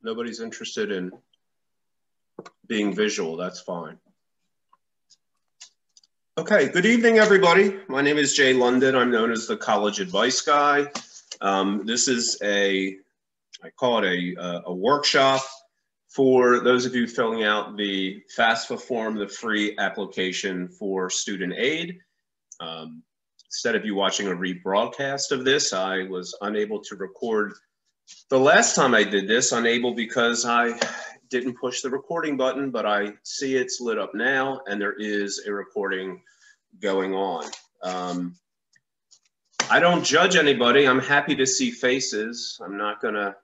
nobody's interested in being visual, that's fine. Okay, good evening, everybody. My name is Jay London. I'm known as the College Advice Guy. This is I call it a workshop for those of you filling out the FAFSA form, the free application for student aid. Instead of you watching a rebroadcast of this, I was unable to record the last time I did this, unable because I didn't push the recording button, but I see it's lit up now and there is a recording going on. I don't judge anybody. I'm happy to see faces. I'm not gonna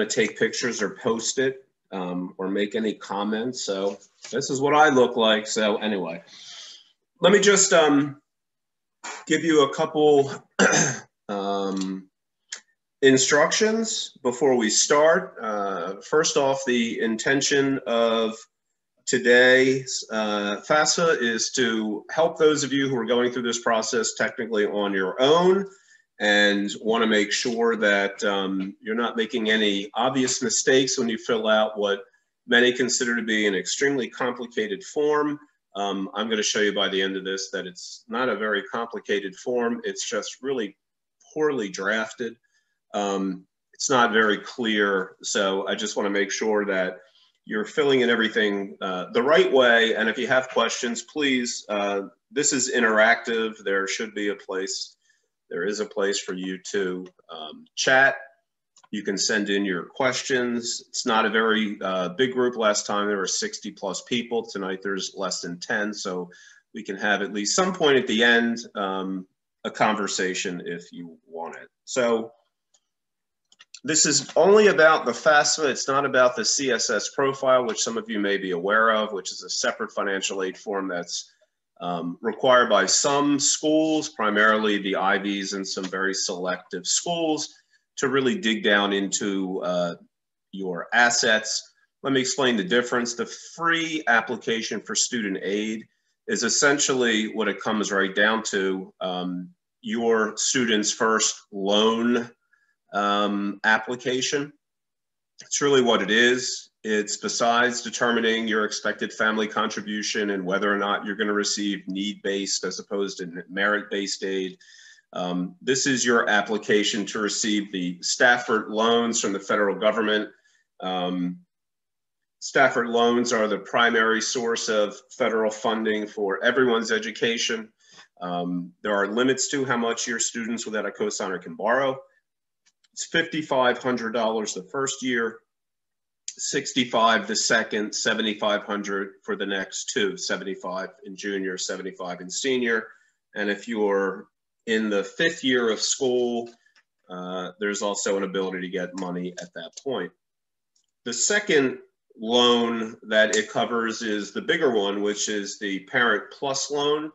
take pictures or post it or make any comments. So this is what I look like. So anyway, let me just give you a couple instructions before we start. First off, the intention of today's FAFSA is to help those of you who are going through this process technically on your own and want to make sure that you're not making any obvious mistakes when you fill out what many consider to be an extremely complicated form. I'm going to show you by the end of this that it's not a very complicated form. It's just really poorly drafted. It's not very clear. So I just want to make sure that you're filling in everything the right way. And if you have questions, please, this is interactive. There should be a place, there is a place for you to chat. You can send in your questions. It's not a very big group. Last time there were 60 plus people. Tonight there's less than 10. So we can have at least some point at the end a conversation if you want it. So this is only about the FAFSA. It's not about the CSS profile, which some of you may be aware of, which is a separate financial aid form that's required by some schools, primarily the Ivies and some very selective schools, to really dig down into your assets. Let me explain the difference. The free application for student aid is essentially what it comes right down to, your student's first loan application. It's really what it is. It's besides determining your expected family contribution and whether or not you're going to receive need-based as opposed to merit-based aid. This is your application to receive the Stafford loans from the federal government. Stafford loans are the primary source of federal funding for everyone's education. There are limits to how much your students without a cosigner can borrow. It's $5,500 the first year, $65,000 the second, $7,500 for the next two, $75,000 in junior, $75,000 in senior. And if you're in the fifth year of school, there's also an ability to get money at that point. The second loan that it covers is the bigger one, which is the Parent Plus loan,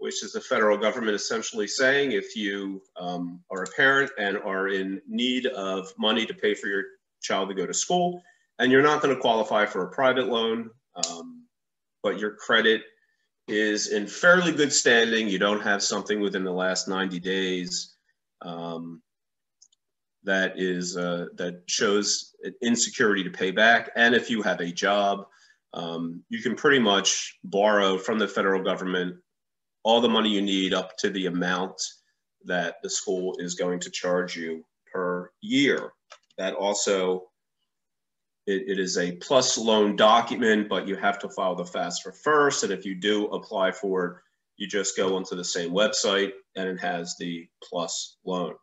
which is the federal government essentially saying if you are a parent and are in need of money to pay for your child to go to school, and you're not going to qualify for a private loan, but your credit is in fairly good standing, you don't have something within the last 90 days that shows an insecurity to pay back, and if you have a job, you can pretty much borrow from the federal government all the money you need up to the amount that the school is going to charge you per year. That also, it is a plus loan document, but you have to file the FAFSA first. And if you do apply for it, you just go onto the same website and it has the plus loan.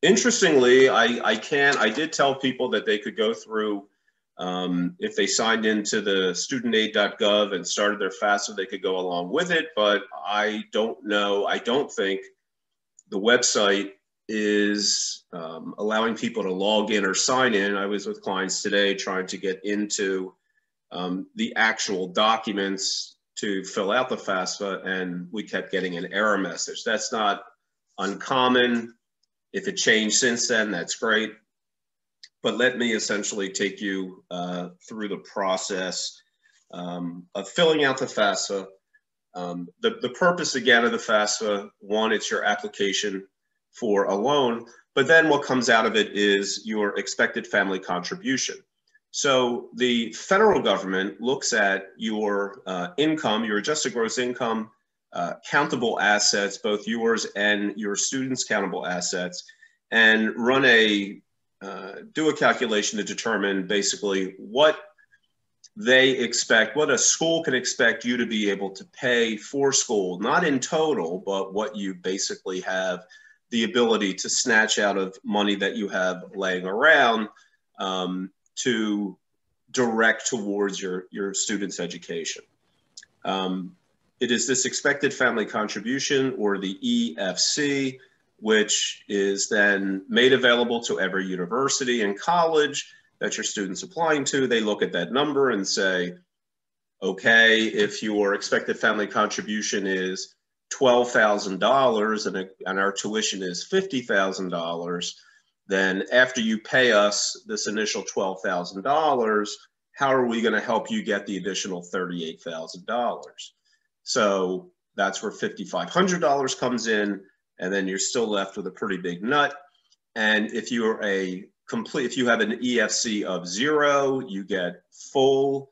Interestingly, I did tell people that they could go through, if they signed into the studentaid.gov and started their FAFSA, they could go along with it, but I don't know, I don't think the website is allowing people to log in or sign in. I was with clients today trying to get into the actual documents to fill out the FAFSA, and we kept getting an error message. That's not uncommon. If it changed since then, that's great. But let me essentially take you through the process of filling out the FAFSA. The purpose, again, of the FAFSA, one, it's your application for a loan. But then what comes out of it is your expected family contribution. So the federal government looks at your income, your adjusted gross income, countable assets, both yours and your students' countable assets, and do a calculation to determine basically what they expect, what a school can expect you to be able to pay for school, not in total, but what you basically have the ability to snatch out of money that you have laying around to direct towards your students' education. It is this expected family contribution, or the EFC, which is then made available to every university and college that your student's applying to. They look at that number and say, okay, if your expected family contribution is $12,000 and our tuition is $50,000, then after you pay us this initial $12,000, how are we going to help you get the additional $38,000? So that's where $5,500 comes in, and then you're still left with a pretty big nut. And if you have an EFC of 0, you get full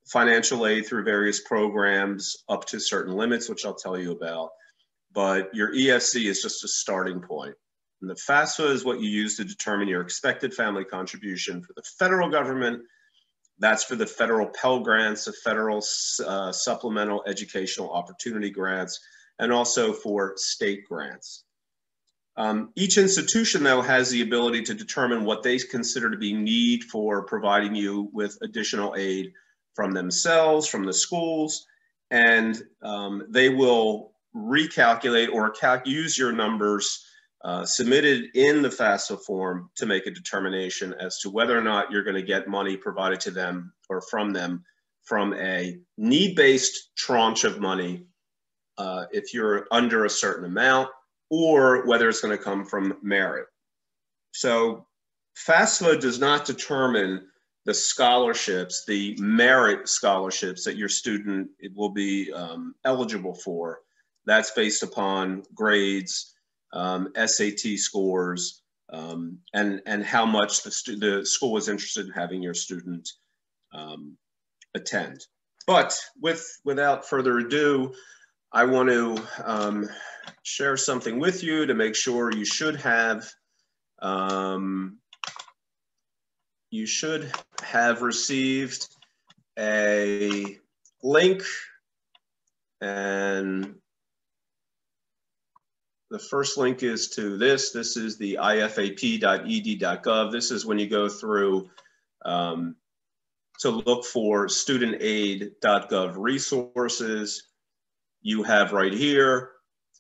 financial aid through various programs up to certain limits, which I'll tell you about. But your EFC is just a starting point. And the FAFSA is what you use to determine your expected family contribution for the federal government. That's for the federal Pell Grants, the federal supplemental educational opportunity grants, and also for state grants. Each institution, though, has the ability to determine what they consider to be need for providing you with additional aid from themselves, from the schools, and they will recalculate or use your numbers submitted in the FAFSA form to make a determination as to whether or not you're going to get money provided to them or from them from a need-based tranche of money if you're under a certain amount, or whether it's going to come from merit. So FAFSA does not determine the scholarships, the merit scholarships that your student will be eligible for. That's based upon grades, SAT scores, and how much the school is interested in having your student attend. But without further ado, I want to share something with you to make sure you should have received a link, and the first link is to this. This is the ifap.ed.gov. This is when you go through to look for studentaid.gov resources. You have right here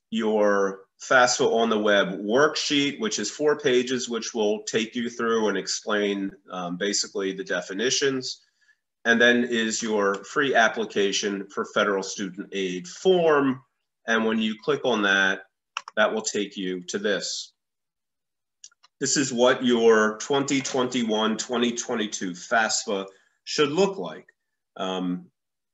your FAFSA on the web worksheet, which is 4 pages, which will take you through and explain basically the definitions. And then is your free application for federal student aid form. And when you click on that, that will take you to this. This is what your 2021-2022 FAFSA should look like.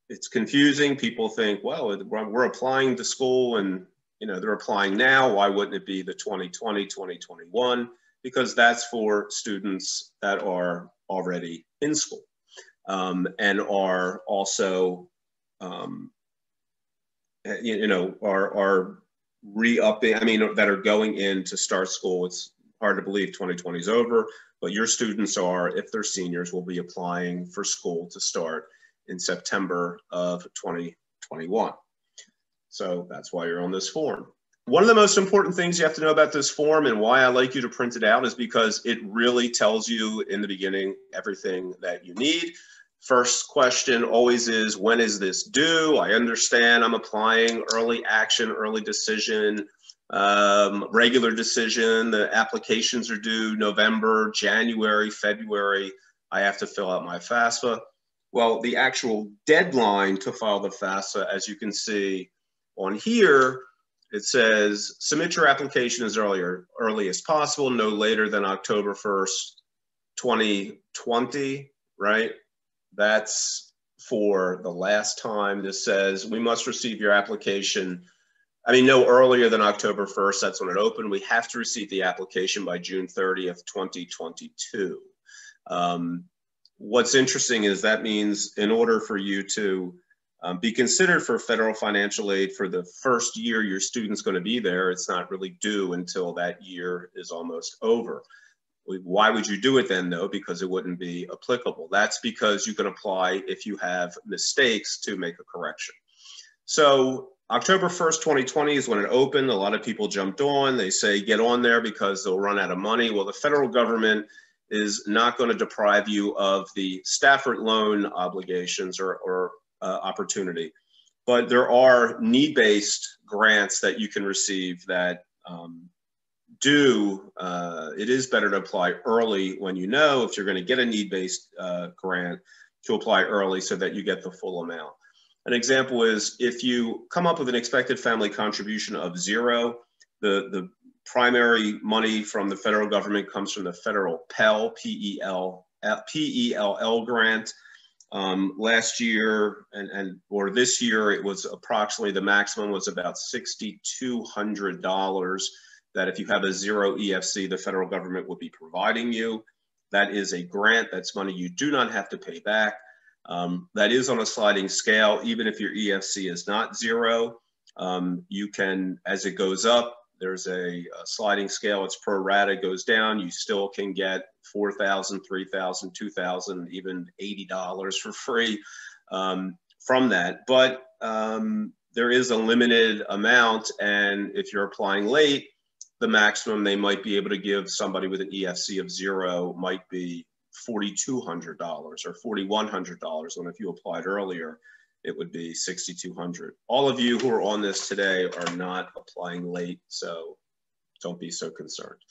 It's confusing. People think, well, we're applying to school and they're applying now. Why wouldn't it be the 2020, 2021? Because that's for students that are already in school and are also, are re-upping, that are going in to start school. It's hard to believe 2020 is over, but your students are, if they're seniors, will be applying for school to start in September of 2021. So that's why you're on this form. One of the most important things you have to know about this form, and why I like you to print it out, is because it really tells you in the beginning everything that you need. First question always is, when is this due? I understand I'm applying early action, early decision, regular decision. The applications are due November, January, February. I have to fill out my FAFSA. Well, the actual deadline to file the FAFSA, as you can see on here, it says submit your application as early as possible, no later than October 1st, 2020, right? That's for the last time. This says we must receive your application I mean, no earlier than October 1st, that's when it opened. We have to receive the application by June 30th, 2022. What's interesting is that means in order for you to be considered for federal financial aid for the first year your student's going to be there, it's not really due until that year is almost over. Why would you do it then, though? Because it wouldn't be applicable. That's because you can apply if you have mistakes to make a correction. So October 1st, 2020 is when it opened. A lot of people jumped on. They say get on there because they'll run out of money. Well, the federal government is not going to deprive you of the Stafford loan obligations or opportunity. But there are need-based grants that you can receive that it is better to apply early when you know if you're going to get a need-based grant to apply early so that you get the full amount. An example is if you come up with an expected family contribution of 0, the primary money from the federal government comes from the federal Pell, P-E-L-L grant. Last year or this year, it was approximately, the maximum was about $6,200 that if you have a 0 EFC, the federal government would be providing you. That is a grant. That's money you do not have to pay back. That is on a sliding scale. Even if your EFC is not 0, you can, as it goes up, there's a sliding scale. It's pro rata, goes down. You still can get $4,000, $3,000, $2,000, even $80 for free from that. But there is a limited amount, and if you're applying late, the maximum they might be able to give somebody with an EFC of 0 might be $4,200 or $4,100, when if you applied earlier, it would be $6,200. All of you who are on this today are not applying late, so don't be so concerned.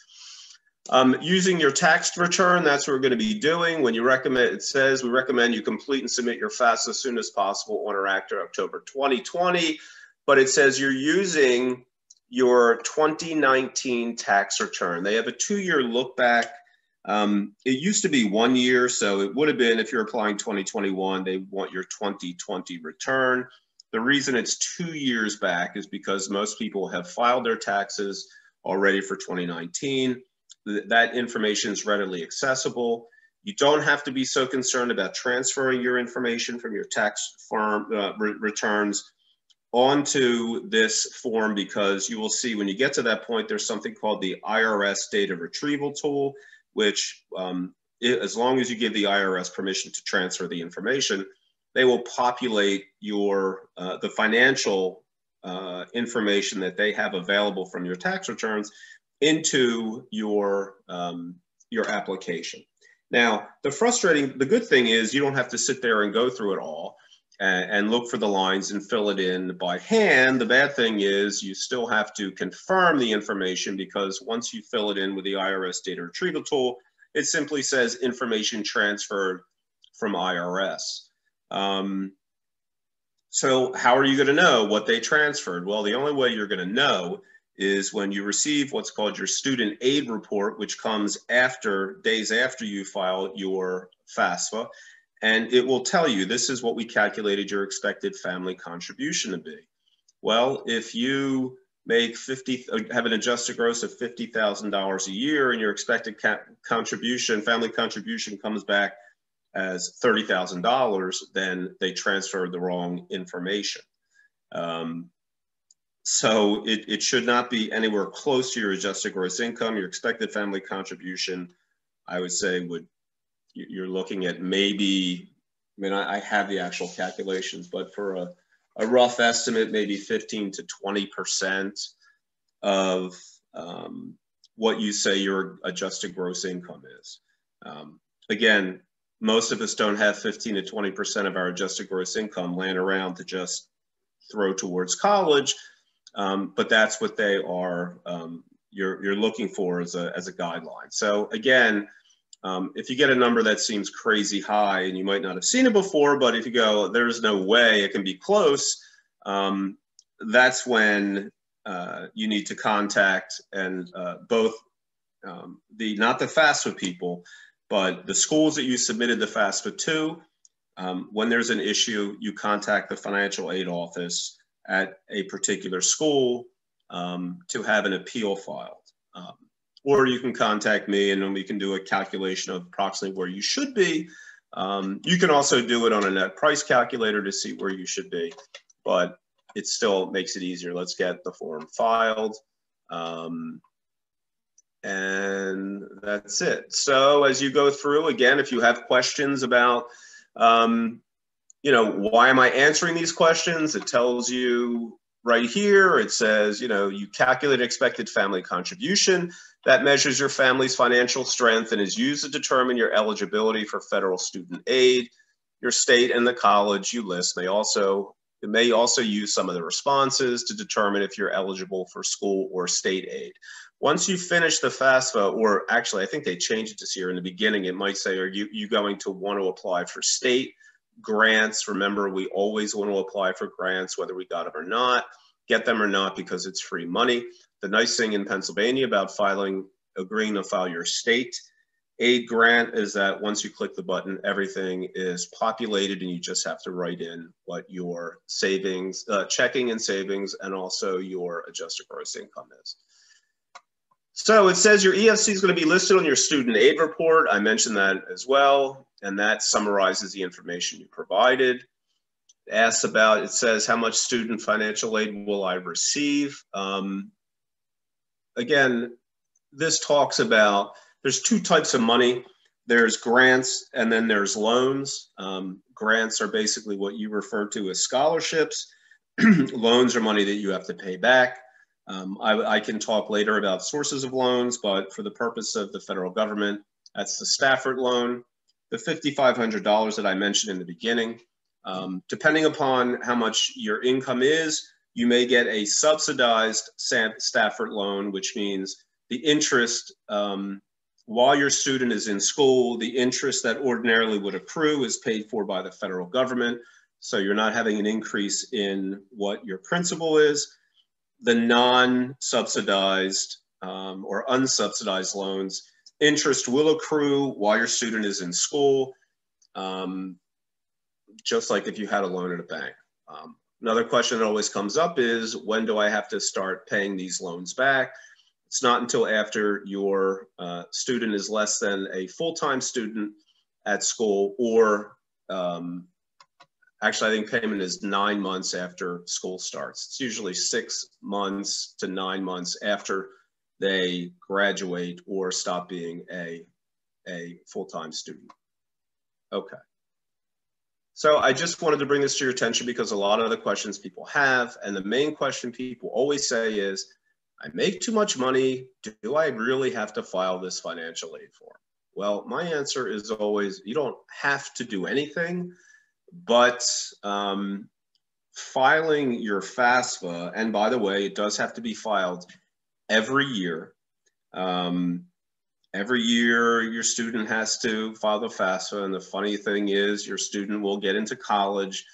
Using your tax return, that's what we're going to be doing. When you recommend, it says we recommend you complete and submit your FAFSA as soon as possible on or after October 2020, but it says you're using your 2019 tax return. They have a 2-year look back. It used to be 1 year, so it would have been, if you're applying 2021, they want your 2020 return. The reason it's 2 years back is because most people have filed their taxes already for 2019. That information is readily accessible. You don't have to be so concerned about transferring your information from your tax form returns onto this form, because you will see when you get to that point, there's something called the IRS data retrieval tool, which as long as you give the IRS permission to transfer the information, they will populate your the financial information that they have available from your tax returns into your application. Now, the good thing is you don't have to sit there and go through it all and look for the lines and fill it in by hand. The bad thing is you still have to confirm the information, because once you fill it in with the IRS data retrieval tool, it simply says information transferred from IRS. So how are you going to know what they transferred? Well, the only way you're going to know is when you receive what's called your student aid report, which comes days after you file your FAFSA. And it will tell you, this is what we calculated your expected family contribution to be. Well, if you make have an adjusted gross of $50,000 a year and your expected family contribution comes back as $30,000, then they transferred the wrong information. So it should not be anywhere close to your adjusted gross income. Your expected family contribution, I would say, you're looking at maybe, I mean, I have the actual calculations, but for a rough estimate, maybe 15 to 20% of what you say your adjusted gross income is. Again, most of us don't have 15 to 20% of our adjusted gross income laying around to just throw towards college, but that's what they are, you're looking for as a guideline. So again, if you get a number that seems crazy high and you might not have seen it before, but if you go, there's no way it can be close, that's when you need to contact both not the FAFSA people, but the schools that you submitted the FAFSA to. When there's an issue, you contact the financial aid office at a particular school to have an appeal filed. Or you can contact me and then we can do a calculation of approximately where you should be. You can also do it on a net price calculator to see where you should be, but it still makes it easier. Let's get the form filed. And that's it. So as you go through, again, if you have questions about, you know, why am I answering these questions? It tells you right here. It says, you know, you calculate expected family contribution that measures your family's financial strength and is used to determine your eligibility for federal student aid. Your state and the college you list may also use some of the responses to determine if you're eligible for school or state aid. Once you finish the FAFSA, or actually I think they changed it this year in the beginning, it might say, are you going to want to apply for state grants? Remember, we always want to apply for grants, whether we got them or not, get them or not, because it's free money. The nice thing in Pennsylvania about agreeing to file your state aid grant is that once you click the button, everything is populated and you just have to write in what your savings, checking and savings, and also your adjusted gross income is. So it says your EFC is going to be listed on your student aid report. I mentioned that as well, and that summarizes the information you provided. It asks about, it says, how much student financial aid will I receive? Again, this talks about, there's two types of money. There's grants and then there's loans. Grants are basically what you refer to as scholarships. Loans are money that you have to pay back. I can talk later about sources of loans, but for the purpose of the federal government, that's the Stafford loan, the $5,500 that I mentioned in the beginning. Depending upon how much your income is, you may get a subsidized Stafford loan, which means the interest, while your student is in school, the interest that ordinarily would accrue is paid for by the federal government. So you're not having an increase in what your principal is. The non-subsidized or unsubsidized loans, interest will accrue while your student is in school, just like if you had a loan at a bank. Another question that always comes up is, when do I have to start paying these loans back? It's not until after your student is less than a full-time student at school, or actually, I think payment is 9 months after school starts. It's usually 6 months to 9 months after they graduate or stop being a full-time student. Okay. So I just wanted to bring this to your attention because a lot of the questions people have, and the main question people always say is, I make too much money. Do I really have to file this financial aid form? Well, my answer is always, you don't have to do anything. But filing your FAFSA, and by the way, it does have to be filed every year. Every year, your student has to file the FAFSA, and the funny thing is your student will get into college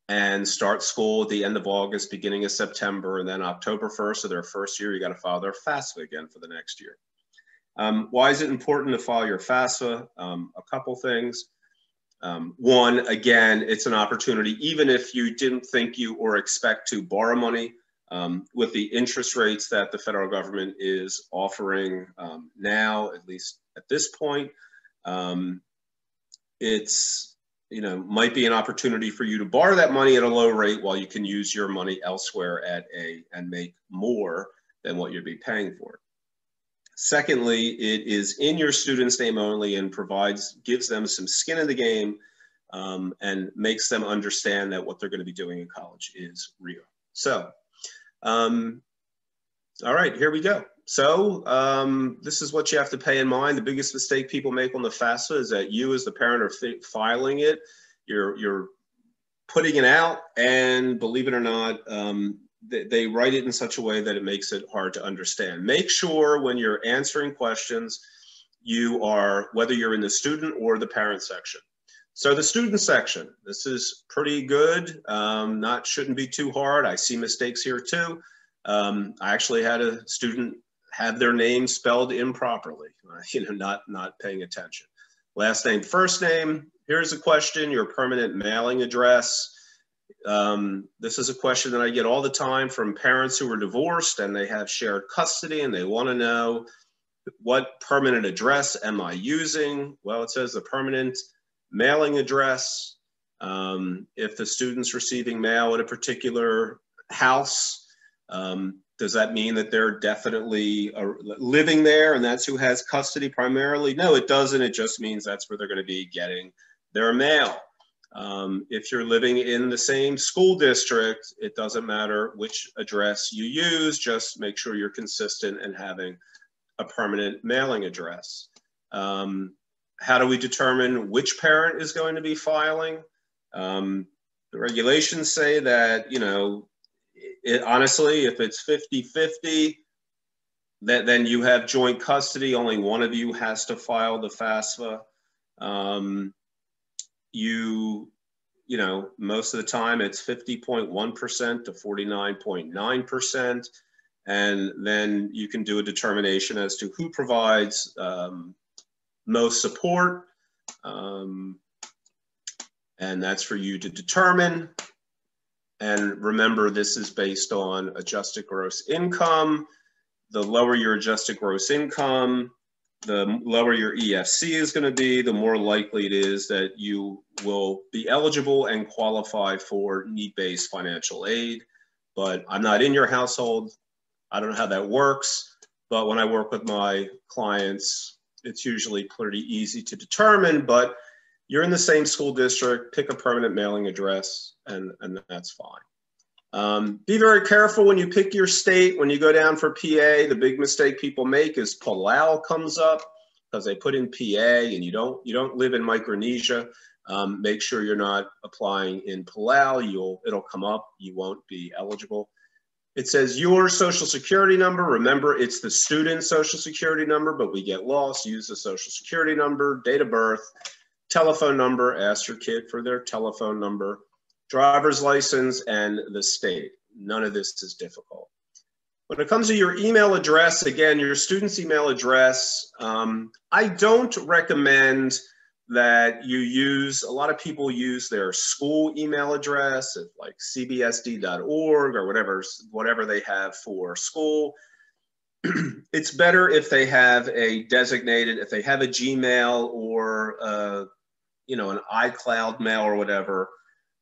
and start school at the end of August, beginning of September, and then October 1st of their first year, you got to file their FAFSA again for the next year. Why is it important to file your FAFSA? A couple things. One, again, it's an opportunity, even if you didn't think you or expect to borrow money, with the interest rates that the federal government is offering now, at least at this point, it's, you know, might be an opportunity for you to borrow that money at a low rate while you can use your money elsewhere and make more than what you'd be paying for it. Secondly, it is in your student's name only and gives them some skin in the game and makes them understand that what they're going to be doing in college is real. So, all right, here we go. So this is what you have to pay in mind. The biggest mistake people make on the FAFSA is that you as the parent are filing it. You're putting it out, and believe it or not, they write it in such a way that it makes it hard to understand. Make sure when you're answering questions, you are, whether you're in the student or the parent section. So the student section, this is pretty good. Shouldn't be too hard. I see mistakes here too. I actually had a student have their name spelled improperly, not paying attention. Last name, first name. Here's a question, your permanent mailing address. This is a question that I get all the time from parents who are divorced and they have shared custody and they want to know, what permanent address am I using? Well, it says the permanent mailing address. If the student's receiving mail at a particular house, does that mean that they're definitely living there and that's who has custody primarily? No, it doesn't. It just means that's where they're going to be getting their mail. If you're living in the same school district, it doesn't matter which address you use, just make sure you're consistent and having a permanent mailing address. How do we determine which parent is going to be filing? The regulations say that, you know, honestly, if it's 50-50, then you have joint custody. Only one of you has to file the FAFSA. You know, most of the time it's 50.1% to 49.9%. And then you can do a determination as to who provides most support. And that's for you to determine. And remember, this is based on adjusted gross income. The lower your adjusted gross income, the lower your EFC is going to be, the more likely it is that you will be eligible and qualify for need-based financial aid. But I'm not in your household. I don't know how that works, but when I work with my clients, it's usually pretty easy to determine, but you're in the same school district, pick a permanent mailing address, and that's fine. Be very careful when you pick your state. When you go down for PA, the big mistake people make is Palau comes up because they put in PA and you don't live in Micronesia. Make sure you're not applying in Palau. It'll come up. You won't be eligible. It says your social security number. Remember, it's the student's social security number, but we get lost. Use the social security number, date of birth, telephone number. Ask your kid for their telephone number, driver's license, and the state. None of this is difficult. When it comes to your email address, again, your student's email address, I don't recommend that you use, a lot of people use their school email address, like cbsd.org or whatever they have for school. It's better if they have a designated, if they have a Gmail or you know, an iCloud mail or whatever,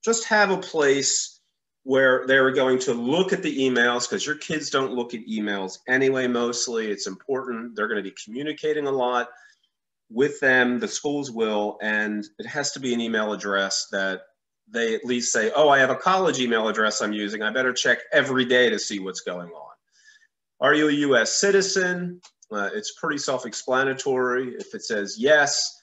just have a place where they're going to look at the emails, because your kids don't look at emails anyway, mostly. It's important. They're going to be communicating a lot with them, the schools will, and it has to be an email address that they at least say, oh, I have a college email address I'm using. I better check every day to see what's going on. Are you a US citizen? It's pretty self-explanatory. If it says yes,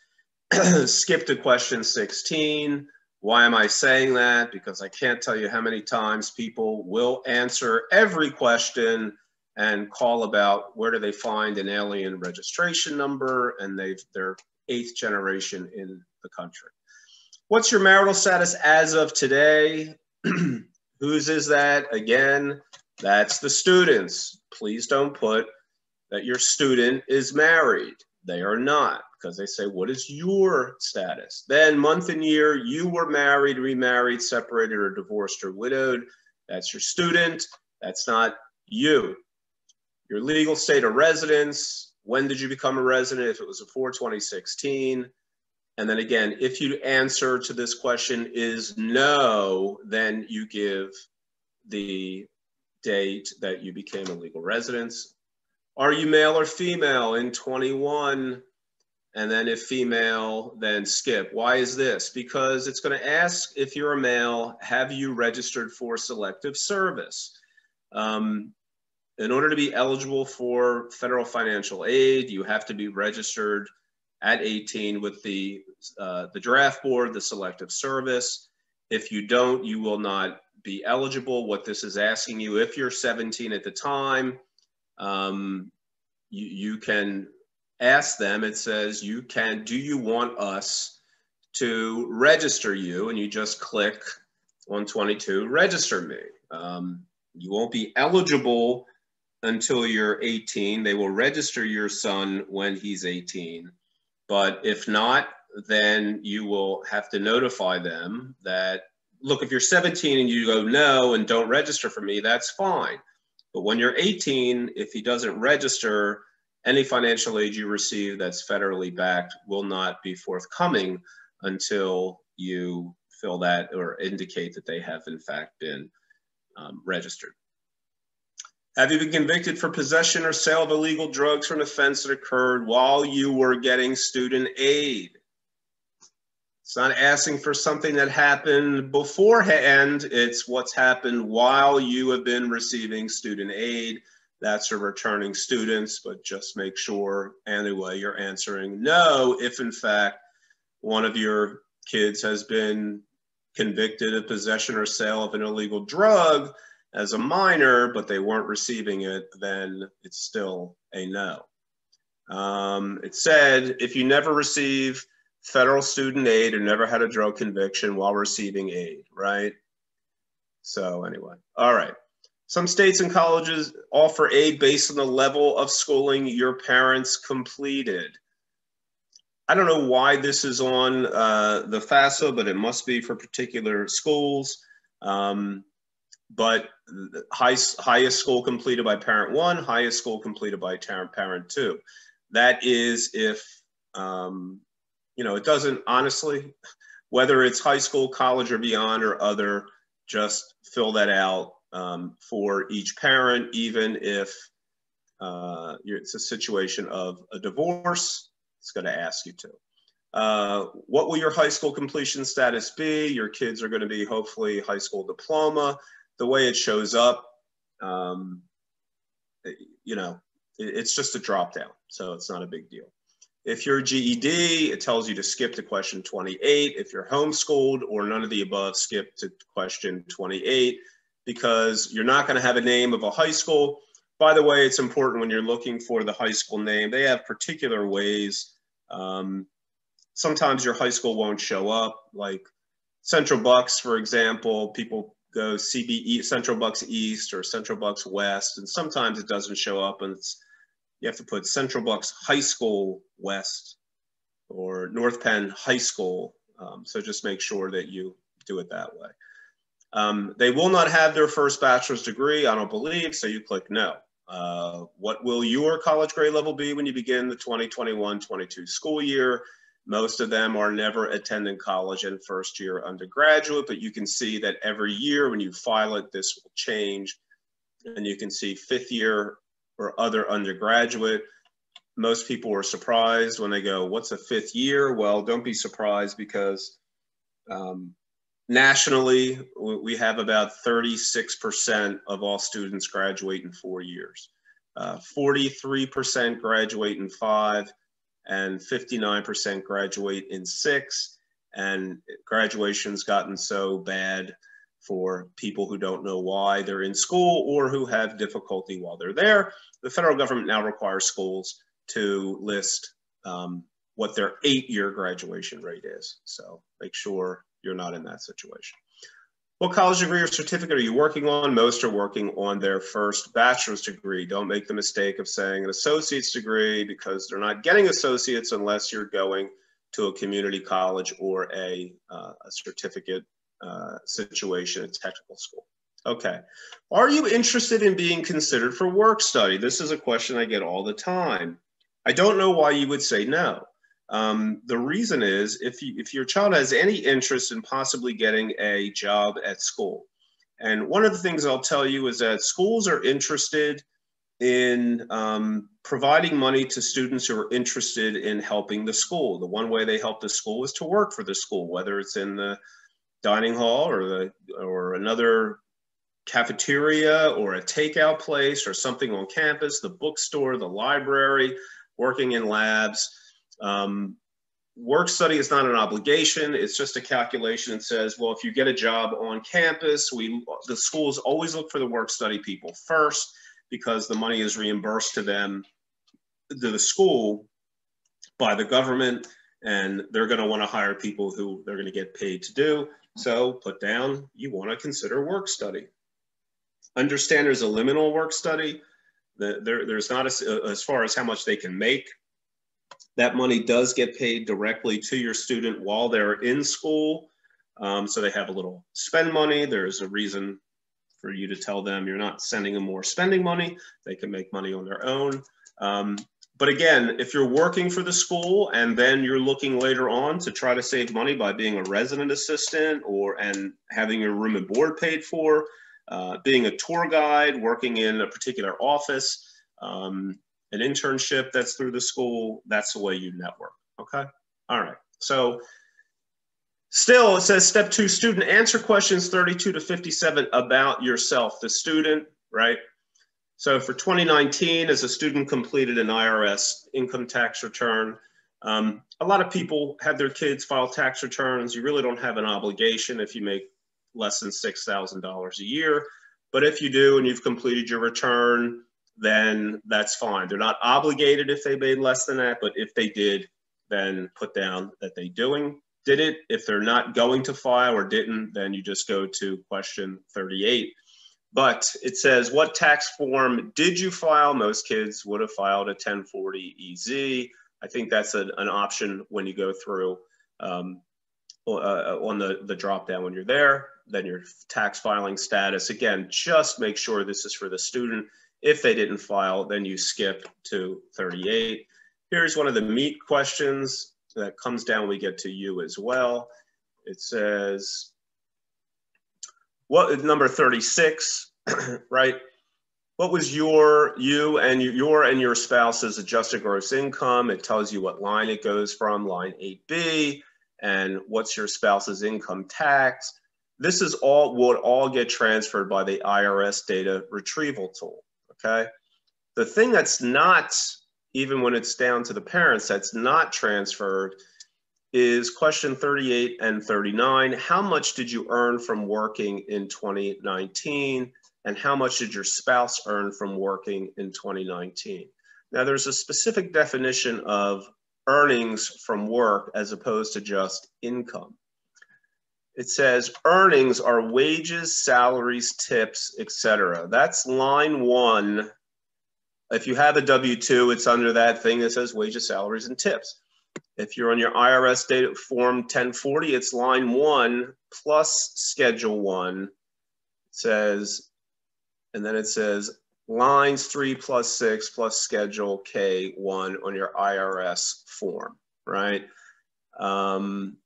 skip to question 16. Why am I saying that? Because I can't tell you how many times people will answer every question and call about where do they find an alien registration number, and they're 8th generation in the country. What's your marital status as of today? Whose is that? Again, that's the students. Please don't put that your student is married. They are not, because they say, what is your status? Then month and year, you were married, remarried, separated, or divorced, or widowed. That's your student. That's not you. Your legal state of residence, when did you become a resident? If it was before 2016. And then again, if you answer to this question is no, then you give the date that you became a legal resident. Are you male or female in 21? And then if female, then skip. Why is this? Because it's going to ask, if you're a male, have you registered for selective service? In order to be eligible for federal financial aid, you have to be registered at 18 with the draft board, the selective service. If you don't, you will not be eligible. What this is asking you, if you're 17 at the time, you can ask them. It says, do you want us to register you? And you just click on 22, register me. You won't be eligible until you're 18. They will register your son when he's 18. But if not, then you will have to notify them that look, if you're 17 and you go no and don't register for me, that's fine. But when you're 18, if he doesn't register, any financial aid you receive that's federally backed will not be forthcoming until you fill that or indicate that they have in fact been registered. Have you been convicted for possession or sale of illegal drugs for an offense that occurred while you were getting student aid? It's not asking for something that happened beforehand. It's what's happened while you have been receiving student aid. That's for returning students, but just make sure anyway you're answering no if in fact one of your kids has been convicted of possession or sale of an illegal drug as a minor, but they weren't receiving it, then it's still a no. It said if you never receive federal student aid or never had a drug conviction while receiving aid, right? So anyway, all right. Some states and colleges offer aid based on the level of schooling your parents completed. I don't know why this is on the FAFSA, but it must be for particular schools. But highest school completed by parent one, highest school completed by parent two. That is if, you know, it doesn't, honestly, whether it's high school, college, or beyond, or other, just fill that out for each parent, even if it's a situation of a divorce, it's going to ask you to. What will your high school completion status be? Your kids are going to be hopefully high school diploma. The way it shows up, you know, it's just a drop down, so it's not a big deal. If you're GED, it tells you to skip to question 28. If you're homeschooled or none of the above, skip to question 28 because you're not going to have a name of a high school. By the way, it's important when you're looking for the high school name. They have particular ways. Sometimes your high school won't show up, like Central Bucks, for example. People go CBE, Central Bucks East or Central Bucks West, and sometimes it doesn't show up, and you have to put Central Bucks High School West or North Penn High School. So just make sure that you do it that way. They will not have their first bachelor's degree, I don't believe, so you click no. What will your college grade level be when you begin the 2021-22 school year? Most of them are never attending college and first year undergraduate, but you can see that every year when you file it, this will change. And you can see fifth year or other undergraduate. Most people are surprised when they go, what's a fifth year? Well, don't be surprised because nationally, we have about 36% of all students graduate in 4 years. 43% graduate in 5, and 59% graduate in 6. And graduation's gotten so bad for people who don't know why they're in school or who have difficulty while they're there. The federal government now requires schools to list what their 8-year graduation rate is. So make sure you're not in that situation. What college degree or certificate are you working on? Most are working on their first bachelor's degree. Don't make the mistake of saying an associate's degree because they're not getting associates unless you're going to a community college or a certificate situation at technical school. Okay. Are you interested in being considered for work study? This is a question I get all the time. I don't know why you would say no. The reason is if your child has any interest in possibly getting a job at school, and one of the things I'll tell you is that schools are interested in providing money to students who are interested in helping the school. The one way they help the school is to work for the school, whether it's in the dining hall or another cafeteria or a takeout place or something on campus, the bookstore, the library, working in labs. Work study is not an obligation. It's just a calculation that says, well, if you get a job on campus, the schools always look for the work study people first because the money is reimbursed to them, to the school, by the government, and they're going to want to hire people who they're going to get paid to do. So put down, you want to consider work study. Understand there's a limit on work study. There's not as far as how much they can make. That money does get paid directly to your student while they're in school. So they have a little spend money. There's a reason for you to tell them you're not sending them more spending money. They can make money on their own. But again, if you're working for the school and then you're looking later on to try to save money by being a resident assistant and having your room and board paid for, being a tour guide, working in a particular office, an internship that's through the school, that's the way you network, okay? All right, so still it says step 2, student, answer questions 32 to 57 about yourself, the student, right? So for 2019, as a student completed an IRS income tax return, a lot of people have their kids file tax returns. You really don't have an obligation if you make less than $6,000 a year. But if you do and you've completed your return, then that's fine. They're not obligated if they made less than that, but if they did, then put down that they did it. If they're not going to file or didn't, then you just go to question 38. But it says, what tax form did you file? Most kids would have filed a 1040 EZ. I think that's an option when you go through on the drop down when you're there. Then your tax filing status. Again, just make sure this is for the student. If they didn't file, then you skip to 38. Here's one of the meat questions that comes down. We get to you as well. It says, what number 36, right? What was you and your spouse's adjusted gross income? It tells you what line it goes from, line 8B, and what's your spouse's income tax. This is would all get transferred by the IRS data retrieval tool, okay? The thing that's not, even when it's down to the parents, that's not transferred is question 38 and 39. How much did you earn from working in 2019? And how much did your spouse earn from working in 2019? Now, there's a specific definition of earnings from work as opposed to just income. It says earnings are wages, salaries, tips, etc. That's line 1. If you have a W-2, it's under that thing that says wages, salaries, and tips. If you're on your IRS data form 1040, it's line 1 plus schedule 1. It says, and then it says lines 3 plus 6 plus schedule K1 on your IRS form, right? And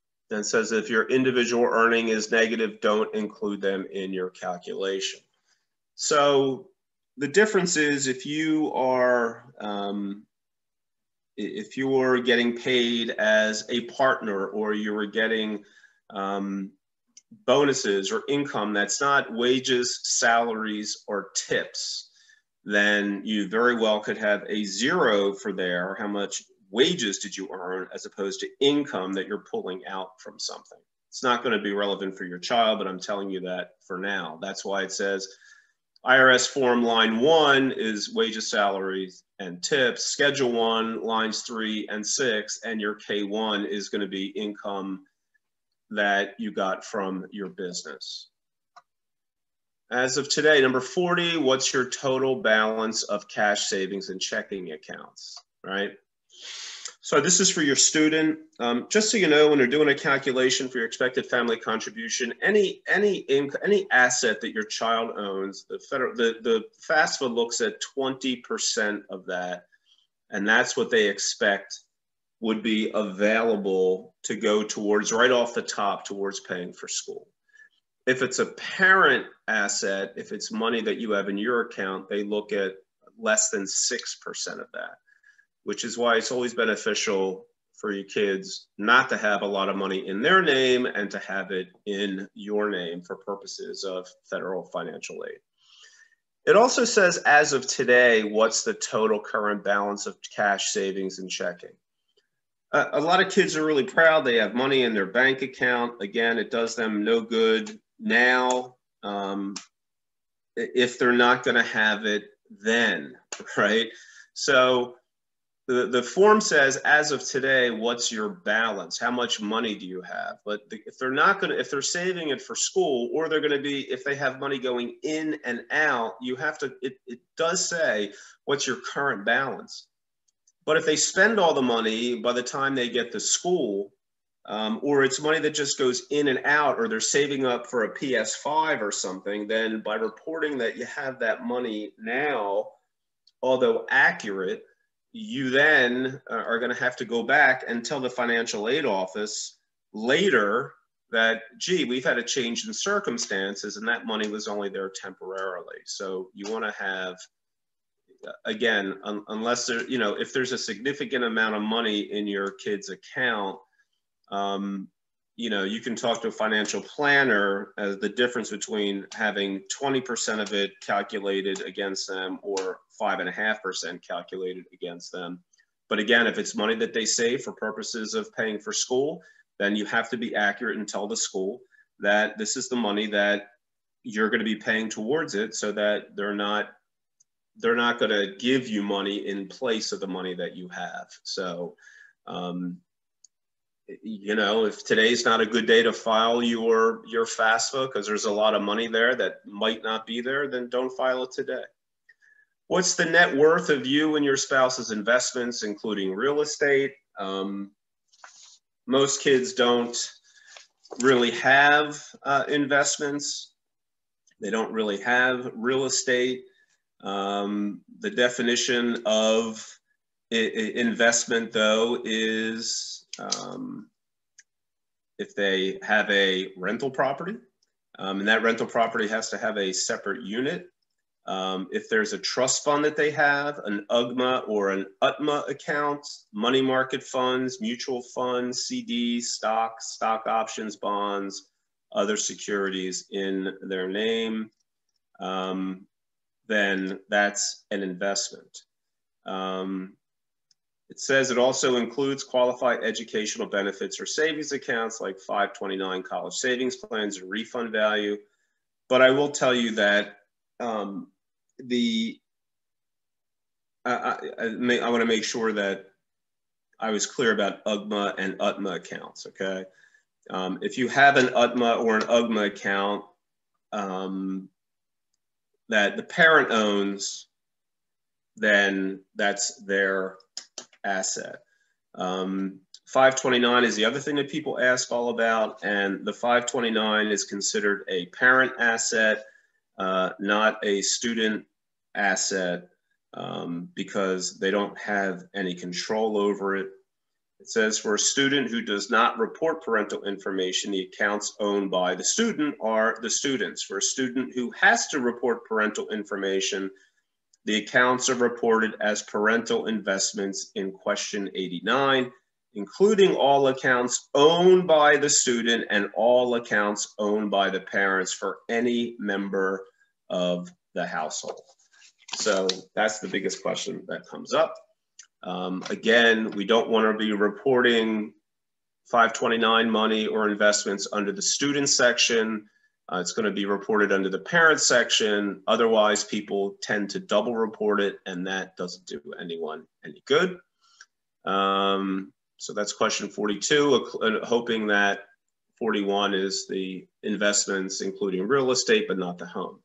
it says if your individual earning is negative, don't include them in your calculation. So the difference is if you are getting paid as a partner, or you were getting bonuses or income that's not wages, salaries, or tips, then you very well could have a 0 for there. How much wages did you earn as opposed to income that you're pulling out from something? It's not going to be relevant for your child, but I'm telling you that for now. That's why it says IRS form line 1 is wages, salaries, and tips. Schedule 1, lines 3 and 6, and your K1 is going to be income that you got from your business. As of today, number 40, what's your total balance of cash savings and checking accounts, right? So this is for your student. Just so you know, when they're doing a calculation for your expected family contribution, any asset that your child owns, the FAFSA looks at 20% of that, and that's what they expect would be available to go towards, right off the top, towards paying for school. If it's a parent asset, if it's money that you have in your account, they look at less than 6% of that, which is why it's always beneficial for your kids not to have a lot of money in their name and to have it in your name for purposes of federal financial aid. It also says, as of today, what's the total current balance of cash savings and checking? A lot of kids are really proud. They have money in their bank account. Again, it does them no good now if they're not going to have it then, right? So the form says, as of today, what's your balance? How much money do you have? But if they're saving it for school, or they're going to be, if they have money going in and out, you have to, it does say, what's your current balance? But if they spend all the money by the time they get to school, or it's money that just goes in and out, or they're saving up for a PS5 or something, then by reporting that you have that money now, although accurate, you then are going to have to go back and tell the financial aid office later that, gee, we've had a change in circumstances and that money was only there temporarily. So you want to have, again, unless there, you know, if there's a significant amount of money in your kid's account, you know, you can talk to a financial planner as the difference between having 20% of it calculated against them or 5.5% calculated against them. But again, if it's money that they save for purposes of paying for school, then you have to be accurate and tell the school that this is the money that you're going to be paying towards it, so that they're not going to give you money in place of the money that you have. So, you know, if today's not a good day to file your FAFSA because there's a lot of money there that might not be there, then don't file it today. What's the net worth of you and your spouse's investments, including real estate? Most kids don't really have investments. They don't really have real estate. The definition of investment, though, is if they have a rental property, and that rental property has to have a separate unit. If there's a trust fund that they have, an UGMA or an UTMA account, money market funds, mutual funds, CDs, stocks, stock options, bonds, other securities in their name, then that's an investment. It says it also includes qualified educational benefits or savings accounts like 529 college savings plans and refund value. But I will tell you that I want to make sure that I was clear about UGMA and UTMA accounts, okay? If you have an UTMA or an UGMA account that the parent owns, then that's their asset. 529 is the other thing that people ask all about, and the 529 is considered a parent asset, not a student asset, because they don't have any control over it. It says for a student who does not report parental information, the accounts owned by the student are the students. For a student who has to report parental information, the accounts are reported as parental investments in question 89, including all accounts owned by the student and all accounts owned by the parents for any member of the household. So that's the biggest question that comes up. Again, we don't want to be reporting 529 money or investments under the student section. It's going to be reported under the parent section. Otherwise, people tend to double report it, and that doesn't do anyone any good. So that's question 42, hoping that 41 is the investments, including real estate, but not the home.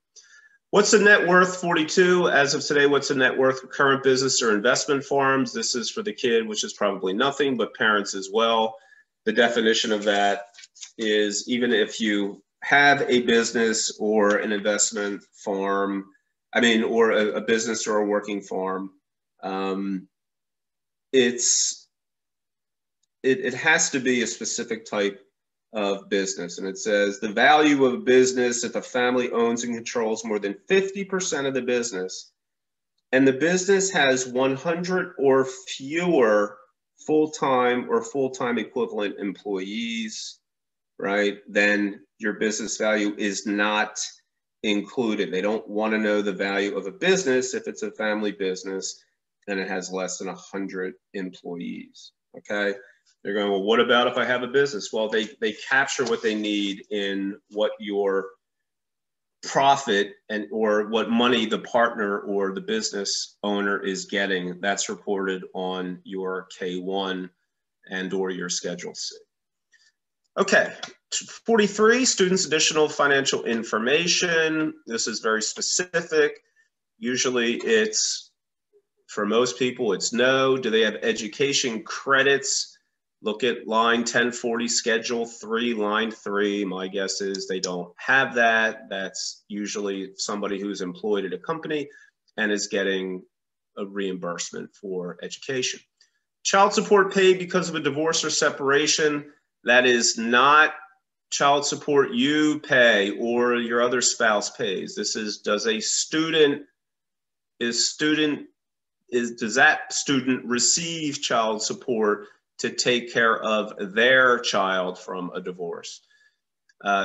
What's the net worth? 42. As of today, what's the net worth of current business or investment farms? This is for the kid, which is probably nothing, but parents as well. The definition of that is even if you have a business or an investment farm, or a business or a working farm, it has to be a specific type of business. And it says the value of a business, if a family owns and controls more than 50% of the business, and the business has 100 or fewer full-time or full-time equivalent employees, right, then your business value is not included. They don't want to know the value of a business if it's a family business and it has less than 100 employees, okay? They're going, well, what about if I have a business? Well, they capture what they need in what your profit or what money the partner or the business owner is getting. That's reported on your K1 and or your Schedule C. Okay, 43, students' additional financial information. This is very specific. Usually it's, for most people, it's no. Do they have education credits Look at line 1040, schedule 3, line 3. My guess is they don't have that. That's usually somebody who's employed at a company and is getting a reimbursement for education. Child support paid because of a divorce or separation, that is not child support you pay or your other spouse pays. This is, does that student receive child support to take care of their child from a divorce?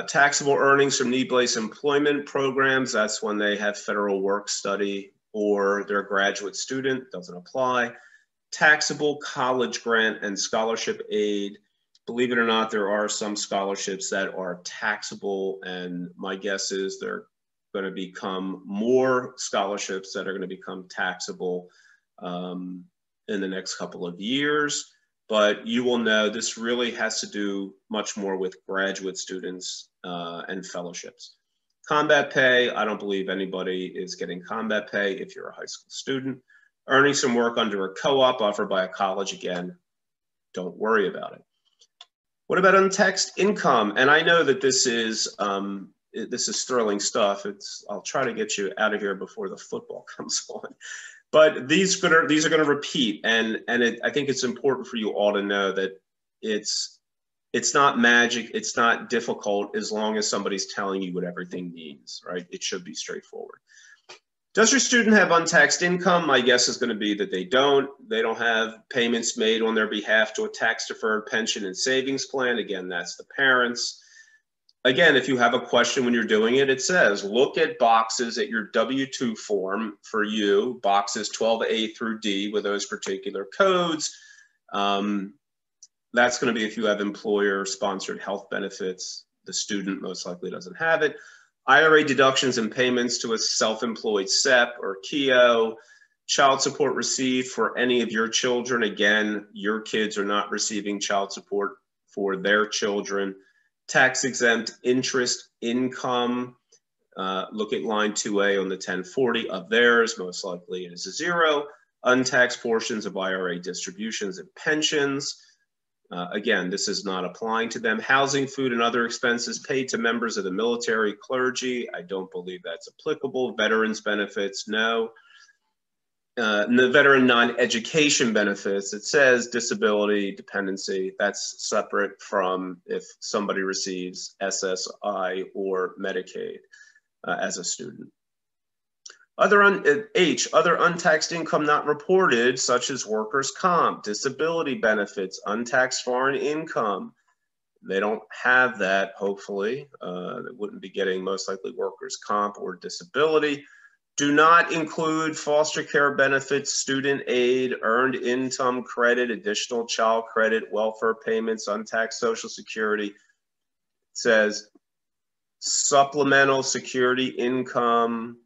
Taxable earnings from need-based employment programs, that's when they have federal work study or they're a graduate student, doesn't apply. Taxable college grant and scholarship aid. Believe it or not, there are some scholarships that are taxable, and my guess is they're going to become more scholarships that are going to become taxable in the next couple of years. But you will know this really has to do much more with graduate students and fellowships. Combat pay, I don't believe anybody is getting combat pay if you're a high school student. Earning some work under a co-op offered by a college, again, don't worry about it. What about untaxed income? And I know that this is thrilling stuff. I'll try to get you out of here before the football comes on. But these are going to repeat, and I think it's important for you all to know that it's not magic, it's not difficult as long as somebody's telling you what everything means, right? It should be straightforward. Does your student have untaxed income? My guess is going to be that they don't. They don't have payments made on their behalf to a tax-deferred pension and savings plan. Again, that's the parents. Again, if you have a question when you're doing it, it says, look at boxes at your W-2 form for you, boxes 12A through D with those particular codes. That's going to be if you have employer-sponsored health benefits. The student most likely doesn't have it. IRA deductions and payments to a self-employed SEP or KEO, child support received for any of your children. Again, your kids are not receiving child support for their children. Tax exempt interest income, look at line 2A on the 1040 of theirs, most likely it is a 0. Untaxed portions of IRA distributions and pensions. Again, this is not applying to them. Housing, food, and other expenses paid to members of the military, clergy. I don't believe that's applicable. Veterans benefits, no. The veteran non-education benefits, it says disability, dependency. That's separate from if somebody receives SSI or Medicaid as a student. Other untaxed income not reported, such as workers' comp, disability benefits, untaxed foreign income. They don't have that, hopefully. They wouldn't be getting most likely workers' comp or disability. Do not include foster care benefits, student aid, earned income credit, additional child credit, welfare payments, untaxed Social Security. It says supplemental security income,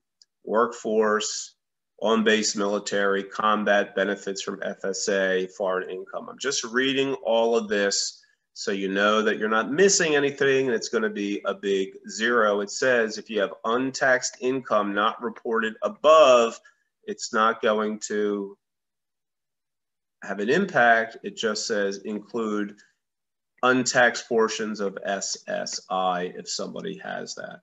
workforce, on-base military, combat benefits from FSA, foreign income. I'm just reading all of this so you know that you're not missing anything, and it's going to be a big 0. It says if you have untaxed income not reported above, it's not going to have an impact. It just says include untaxed portions of SSI if somebody has that.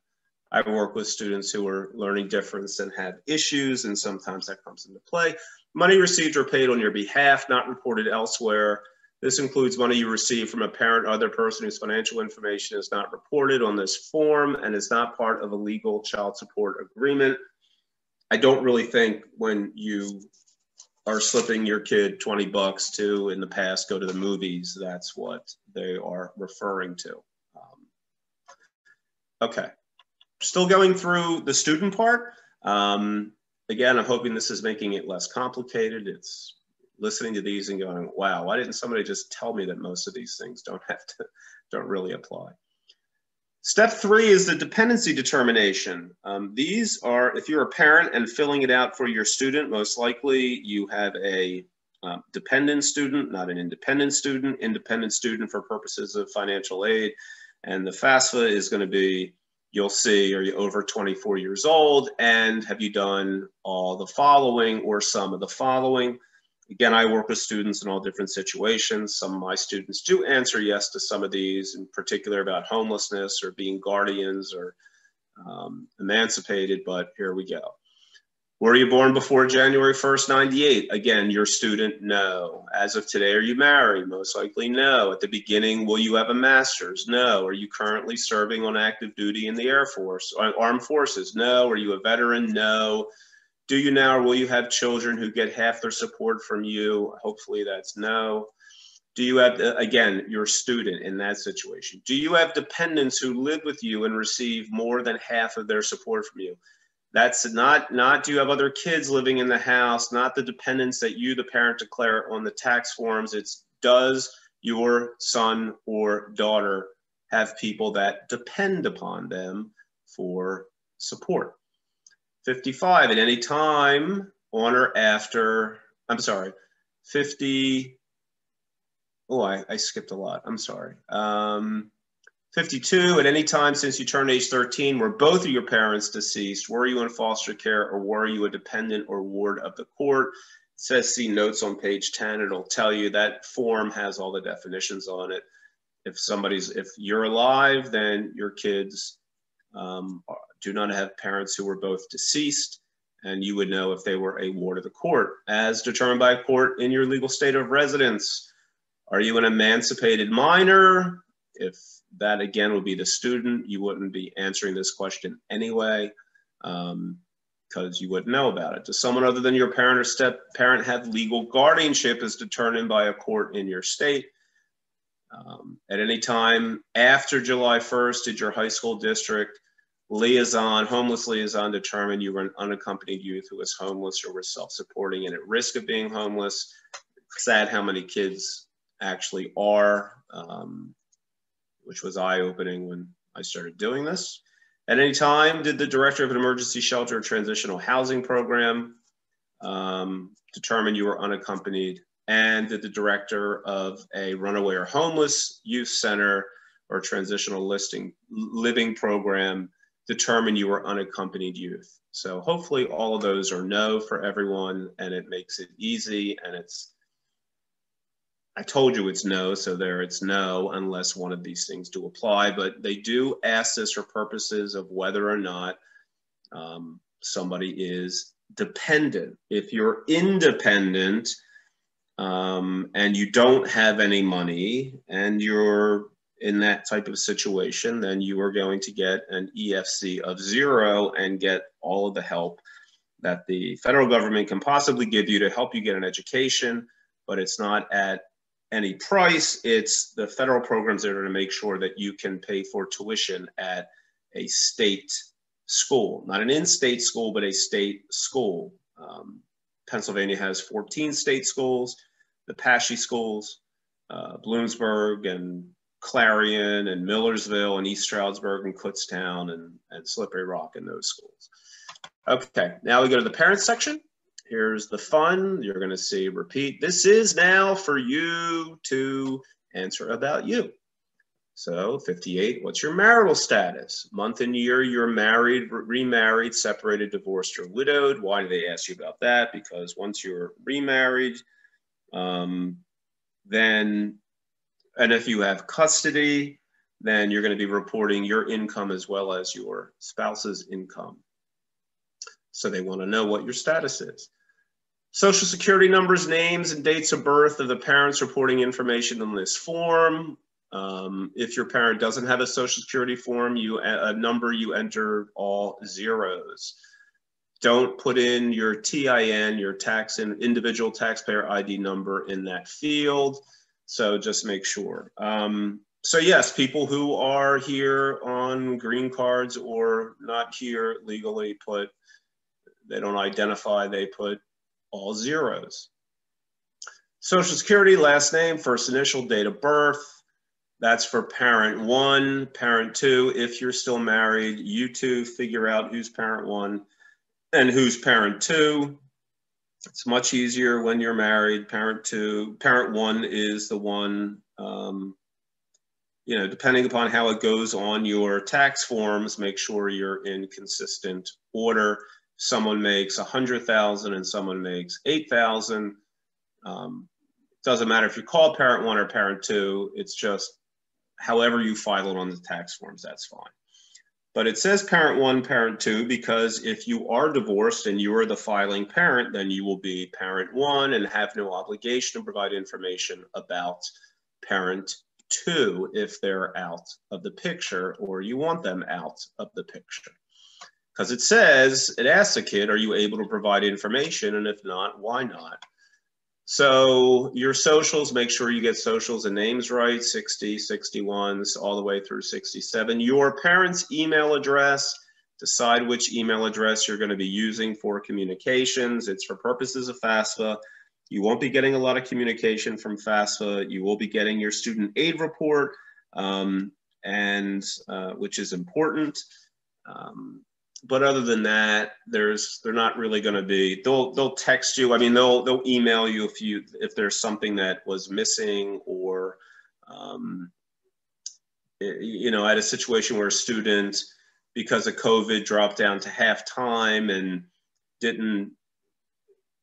I work with students who are learning difference and have issues, and sometimes that comes into play. Money received or paid on your behalf, not reported elsewhere. This includes money you receive from a parent or other person whose financial information is not reported on this form and is not part of a legal child support agreement. I don't really think when you are slipping your kid 20 bucks to, in the past, go to the movies, that's what they are referring to. Okay. Still going through the student part. Again, I'm hoping this is making it less complicated. It's listening to these and going, wow, why didn't somebody just tell me that most of these things don't really apply? Step 3 is the dependency determination. These are, if you're a parent and filling it out for your student, most likely you have a dependent student, not an independent student for purposes of financial aid. And the FAFSA is going to be, you'll see, are you over 24 years old, and have you done all the following or some of the following? Again, I work with students in all different situations. Some of my students do answer yes to some of these, in particular about homelessness or being guardians or emancipated, but here we go. Were you born before January 1st, 98? Again, your student, no. As of today, are you married? Most likely, no. At the beginning, will you have a master's? No. Are you currently serving on active duty in the Air Force, Armed Forces? No. Are you a veteran? No. Do you now, or will you have children who get half their support from you? Hopefully that's no. Do you have, again, your student in that situation? Do you have dependents who live with you and receive more than half of their support from you? That's not do you have other kids living in the house, not the dependents that you, the parent, declare on the tax forms. It's does your son or daughter have people that depend upon them for support? 55, at any time on or after, I'm sorry, 50, oh, I skipped a lot, I'm sorry. 52, at any time since you turned age 13, were both of your parents deceased? Were you in foster care or were you a dependent or ward of the court? It says see notes on page 10. It'll tell you that form has all the definitions on it. If you're alive, then your kids do not have parents who were both deceased, and you would know if they were a ward of the court, as determined by a court in your legal state of residence. Are you an emancipated minor? If that, again, would be the student, you wouldn't be answering this question anyway, because you wouldn't know about it. Does someone other than your parent or step-parent have legal guardianship as determined by a court in your state? At any time after July 1st, did your high school district homeless liaison determine you were an unaccompanied youth who was homeless or was self-supporting and at risk of being homeless? Sad how many kids actually are, which was eye-opening when I started doing this. At any time, did the director of an emergency shelter or transitional housing program determine you were unaccompanied? And did the director of a runaway or homeless youth center or transitional living program determine you were unaccompanied youth? So hopefully all of those are no for everyone, and it makes it easy. And I told you it's no, so there it's no, unless one of these things do apply. But they do ask this for purposes of whether or not somebody is dependent. If you're independent and you don't have any money and you're in that type of situation, then you are going to get an EFC of 0 and get all of the help that the federal government can possibly give you to help you get an education, but it's not at any price. It's the federal programs that are to make sure that you can pay for tuition at a state school, not an in-state school, but a state school. Pennsylvania has 14 state schools, the Pashy schools, Bloomsburg and Clarion and Millersville and East Stroudsburg and Kutztown and Slippery Rock and those schools. Okay, now we go to the parents section. Here's the fun. You're going to see repeat. This is now for you to answer about you. So 58, what's your marital status? Month and year you're married, remarried, separated, divorced, or widowed. Why do they ask you about that? Because once you're remarried, then, and if you have custody, then you're going to be reporting your income as well as your spouse's income. So they want to know what your status is. Social Security numbers, names, and dates of birth of the parents reporting information in this form. If your parent doesn't have a Social Security form, a number, you enter all zeros. Don't put in your TIN, your individual taxpayer ID number in that field. So just make sure. So yes, people who are here on green cards or not here legally they don't identify, they put all zeros. Social Security, last name, first initial, date of birth. That's for parent 1. Parent 2, if you're still married, you two figure out who's parent 1 and who's parent 2. It's much easier when you're married. Parent 1 is the one, depending upon how it goes on your tax forms, make sure you're in consistent order. Someone makes $100,000 and someone makes $8,000. It doesn't matter if you call parent one or parent two, it's just however you file it on the tax forms, that's fine. But it says parent one, parent two, because if you are divorced and you are the filing parent, then you will be parent one and have no obligation to provide information about parent two if they're out of the picture or you want them out of the picture. Because it says, it asks the kid, are you able to provide information? And if not, why not? So your socials, make sure you get socials and names right, 60, 61s, all the way through 67. Your parents' email address, decide which email address you're going to be using for communications. It's for purposes of FAFSA. You won't be getting a lot of communication from FAFSA. You will be getting your student aid report, which is important. But other than that, they're not really going to be. They'll text you. I mean, they'll email you if there's something that was missing, or you know, at a situation where a student, because of COVID, dropped down to half time and didn't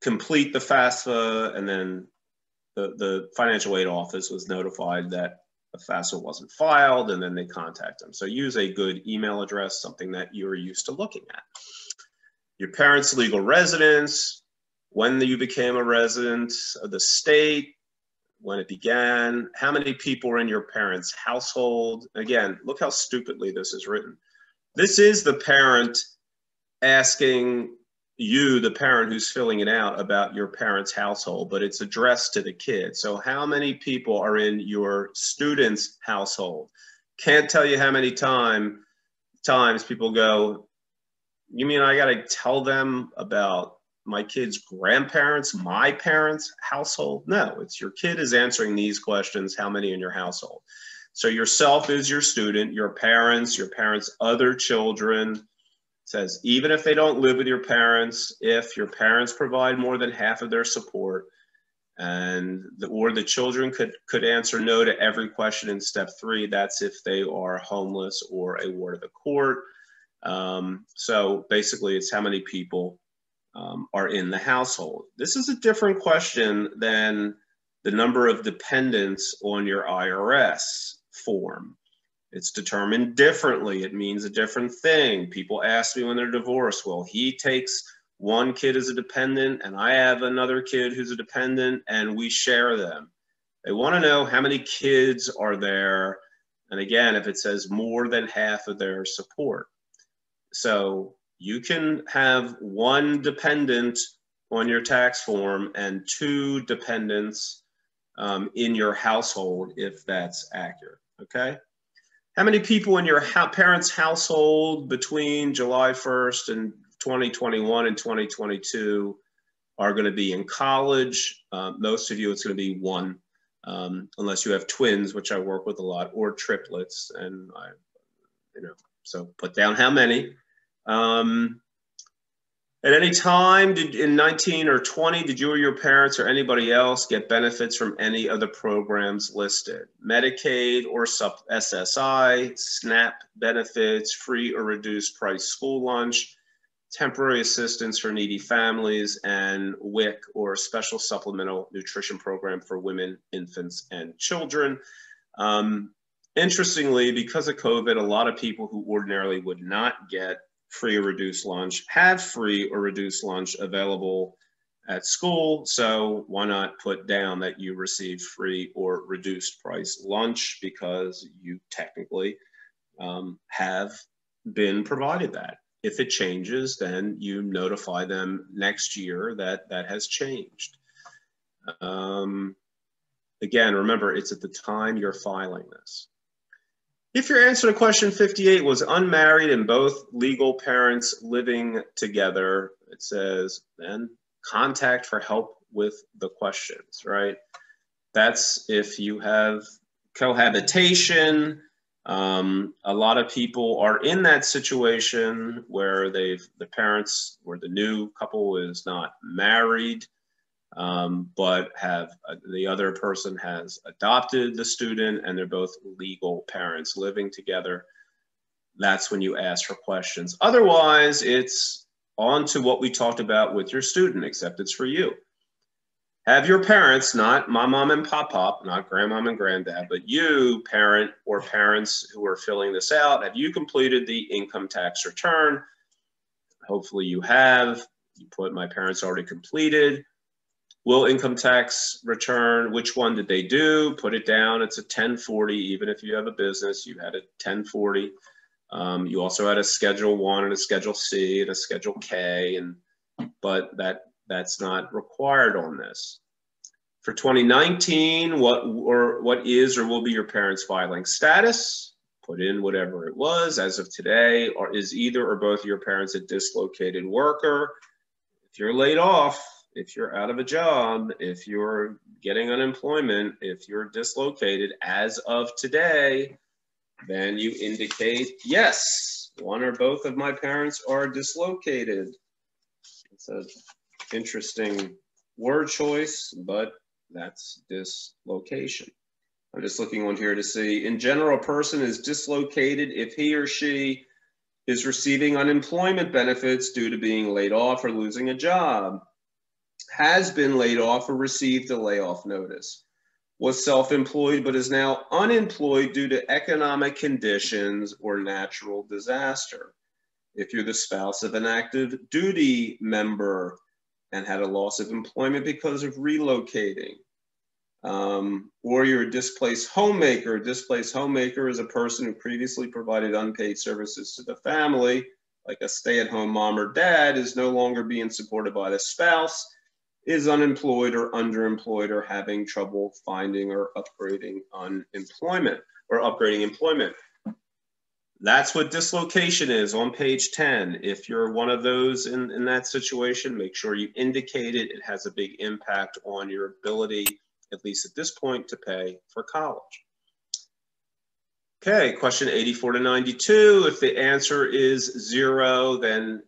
complete the FAFSA, and then the financial aid office was notified that the FAFSA wasn't filed, and then they contact them. So use a good email address, something that you're used to looking at. Your parents' legal residence, when you became a resident of the state, when it began, how many people are in your parents' household. Again, look how stupidly this is written. This is the parent asking you, the parent who's filling it out, about your parents' household, but it's addressed to the kid. So how many people are in your student's household? Can't tell you how many times people go, you mean I got to tell them about my kid's grandparents, my parents' household? No, it's your kid is answering these questions, how many in your household? So yourself is your student, your parents' other children. Says, even if they don't live with your parents, if your parents provide more than half of their support, or the children could answer no to every question in step 3, that's if they are homeless or a ward of the court. So basically, it's how many people are in the household. This is a different question than the number of dependents on your IRS form. It's determined differently. It means a different thing. People ask me when they're divorced, well, he takes one kid as a dependent and I have another kid who's a dependent and we share them. They want to know how many kids are there. And again, if it says more than half of their support. So you can have one dependent on your tax form and 2 dependents in your household, if that's accurate, okay? How many people in your parents' household between July 1st and 2021 and 2022 are going to be in college? Most of you, it's going to be 1, unless you have twins, which I work with a lot, or triplets. And so put down how many. At any time in 19 or 20, did you or your parents or anybody else get benefits from any of the programs listed? Medicaid or SSI, SNAP benefits, free or reduced price school lunch, temporary assistance for needy families, and WIC, or special supplemental nutrition program for women, infants, and children. Interestingly, because of COVID, a lot of people who ordinarily would not get free or reduced lunch have free or reduced lunch available at school. So why not put down that you received free or reduced price lunch, because you technically have been provided that. If it changes, then you notify them next year that that has changed. Again, remember, it's at the time you're filing this. If your answer to question 58 was unmarried and both legal parents living together, it says then contact for help with the questions, right? That's if you have cohabitation. A lot of people are in that situation where the parents or the new couple is not married, but the other person has adopted the student and they're both legal parents living together. That's when you ask for questions. Otherwise, it's on to what we talked about with your student, except it's for you. Have your parents, not my mom and pop, not grandmom and granddad, but you, parent or parents who are filling this out, have you completed the income tax return? Hopefully you have. You put my parents already completed. Will income tax return, which one did they do? Put it down. It's a 1040. Even if you have a business, you had a 1040. You also had a Schedule 1 and a Schedule C and a Schedule K, but that's not required on this. For 2019, what is or will be your parents' filing status? Put in whatever it was as of today, or is either or both of your parents a dislocated worker? If you're laid off, if you're out of a job, if you're getting unemployment, if you're dislocated as of today, then you indicate, yes, one or both of my parents are dislocated. It's an interesting word choice, but that's dislocation. I'm just looking on here to see, in general, a person is dislocated if he or she is receiving unemployment benefits due to being laid off or losing a job, has been laid off or received a layoff notice, was self-employed but is now unemployed due to economic conditions or natural disaster. If you're the spouse of an active duty member and had a loss of employment because of relocating, or you're a displaced homemaker. A displaced homemaker is a person who previously provided unpaid services to the family, like a stay-at-home mom or dad, is no longer being supported by the spouse, is unemployed or underemployed, or having trouble finding or upgrading unemployment or upgrading employment. That's what dislocation is on page 10. If you're one of those in that situation, make sure you indicate it. It has a big impact on your ability, at least at this point, to pay for college. Okay, question 84 to 92. If the answer is 0, then